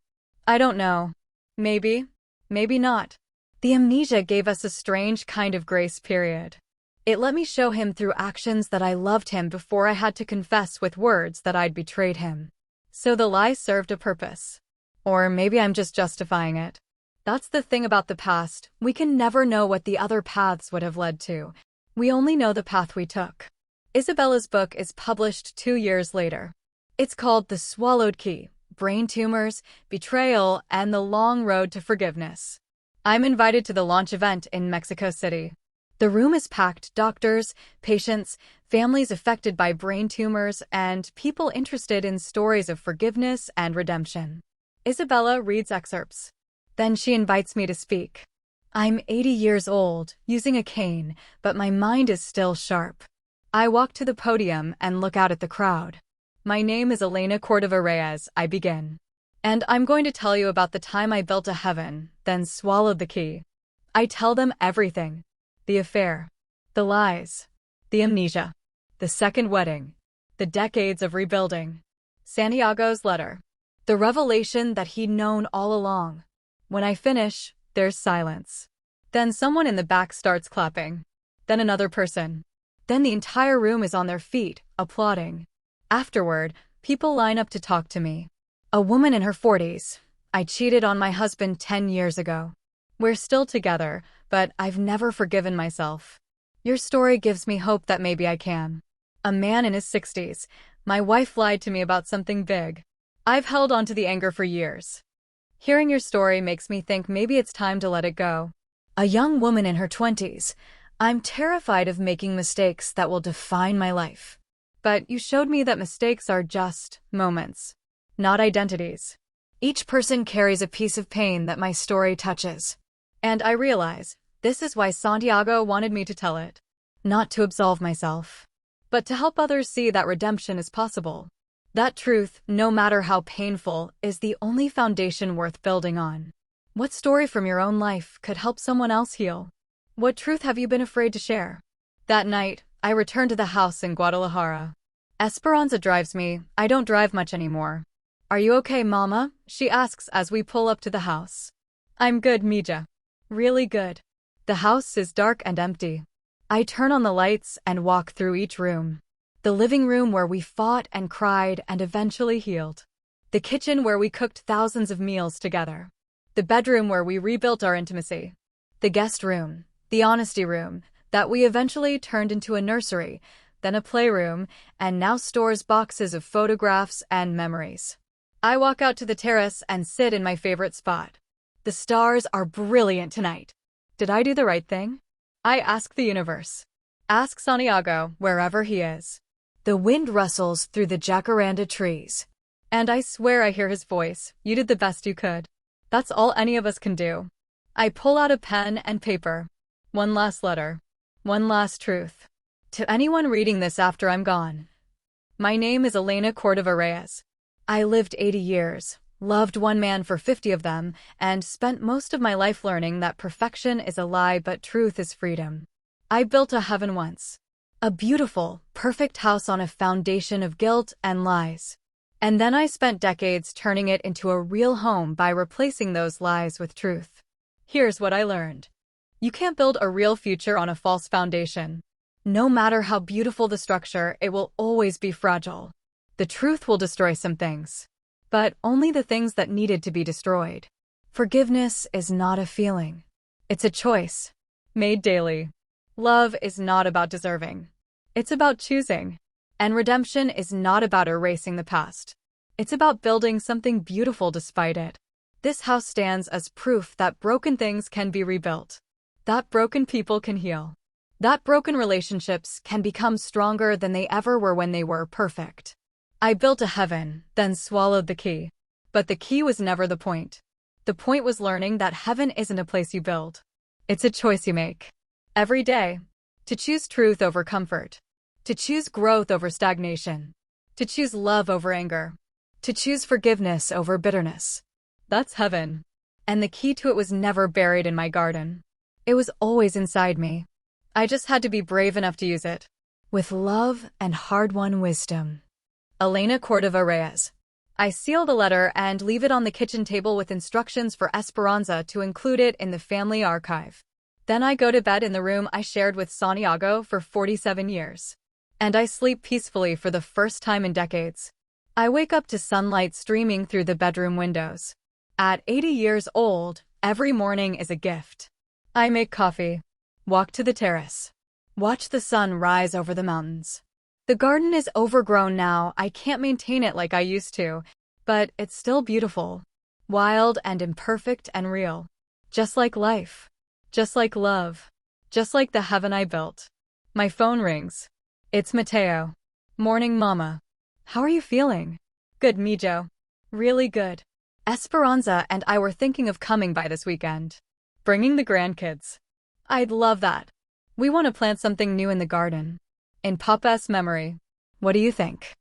I don't know. Maybe. Maybe not. The amnesia gave us a strange kind of grace period. It let me show him through actions that I loved him before I had to confess with words that I'd betrayed him. So the lie served a purpose. Or maybe I'm just justifying it. That's the thing about the past, we can never know what the other paths would have led to. We only know the path we took. Isabella's book is published 2 years later. It's called The Swallowed Key: Brain Tumors, Betrayal, and the Long Road to Forgiveness. I'm invited to the launch event in Mexico City. The room is packed: doctors, patients, families affected by brain tumors, and people interested in stories of forgiveness and redemption. Isabella reads excerpts. Then she invites me to speak. I'm 80 years old, using a cane, but my mind is still sharp. I walk to the podium and look out at the crowd. My name is Elena Cordova Reyes, I begin. And I'm going to tell you about the time I built a heaven, then swallowed the key. I tell them everything. The affair. The lies. The amnesia. The second wedding. The decades of rebuilding. Santiago's letter. The revelation that he'd known all along. When I finish, there's silence. Then someone in the back starts clapping. Then another person. Then the entire room is on their feet, applauding. Afterward, people line up to talk to me. A woman in her 40s. I cheated on my husband 10 years ago. We're still together, but I've never forgiven myself. Your story gives me hope that maybe I can. A man in his 60s. My wife lied to me about something big. I've held on to the anger for years. Hearing your story makes me think maybe it's time to let it go. A young woman in her 20s. I'm terrified of making mistakes that will define my life. But you showed me that mistakes are just moments, not identities. Each person carries a piece of pain that my story touches. And I realize, this is why Santiago wanted me to tell it. Not to absolve myself, but to help others see that redemption is possible. That truth, no matter how painful, is the only foundation worth building on. What story from your own life could help someone else heal? What truth have you been afraid to share? That night, I returned to the house in Guadalajara. Esperanza drives me. I don't drive much anymore. Are you okay, Mama? She asks as we pull up to the house. I'm good, Mija. Really good. The house is dark and empty. I turn on the lights and walk through each room. The living room where we fought and cried and eventually healed. The kitchen where we cooked thousands of meals together. The bedroom where we rebuilt our intimacy. The guest room. The honesty room, that we eventually turned into a nursery, then a playroom, and now stores boxes of photographs and memories. I walk out to the terrace and sit in my favorite spot. The stars are brilliant tonight. Did I do the right thing? I ask the universe. Ask Santiago, wherever he is. The wind rustles through the jacaranda trees. And I swear I hear his voice. You did the best you could. That's all any of us can do. I pull out a pen and paper. One last letter. One last truth. To anyone reading this after I'm gone. My name is Elena Cordova Reyes. I lived 80 years, loved one man for 50 of them, and spent most of my life learning that perfection is a lie but truth is freedom. I built a heaven once. A beautiful, perfect house on a foundation of guilt and lies. And then I spent decades turning it into a real home by replacing those lies with truth. Here's what I learned. You can't build a real future on a false foundation. No matter how beautiful the structure, it will always be fragile. The truth will destroy some things, but only the things that needed to be destroyed. Forgiveness is not a feeling. It's a choice, made daily. Love is not about deserving. It's about choosing. And redemption is not about erasing the past. It's about building something beautiful despite it. This house stands as proof that broken things can be rebuilt. That broken people can heal. That broken relationships can become stronger than they ever were when they were perfect. I built a heaven, then swallowed the key. But the key was never the point. The point was learning that heaven isn't a place you build. It's a choice you make. Every day. To choose truth over comfort. To choose growth over stagnation. To choose love over anger. To choose forgiveness over bitterness. That's heaven. And the key to it was never buried in my garden. It was always inside me. I just had to be brave enough to use it. With love and hard-won wisdom. Elena Cordova Reyes. I seal the letter and leave it on the kitchen table with instructions for Esperanza to include it in the family archive. Then I go to bed in the room I shared with Santiago for 47 years. And I sleep peacefully for the first time in decades. I wake up to sunlight streaming through the bedroom windows. At 80 years old, every morning is a gift. I make coffee, walk to the terrace, watch the sun rise over the mountains. The garden is overgrown now, I can't maintain it like I used to, but it's still beautiful, wild and imperfect and real. Just like life, just like love, just like the heaven I built. My phone rings. It's Mateo. Morning, Mama. How are you feeling? Good, Mijo. Really good. Esperanza and I were thinking of coming by this weekend. Bringing the grandkids. I'd love that. We want to plant something new in the garden. In Papa's memory. What do you think?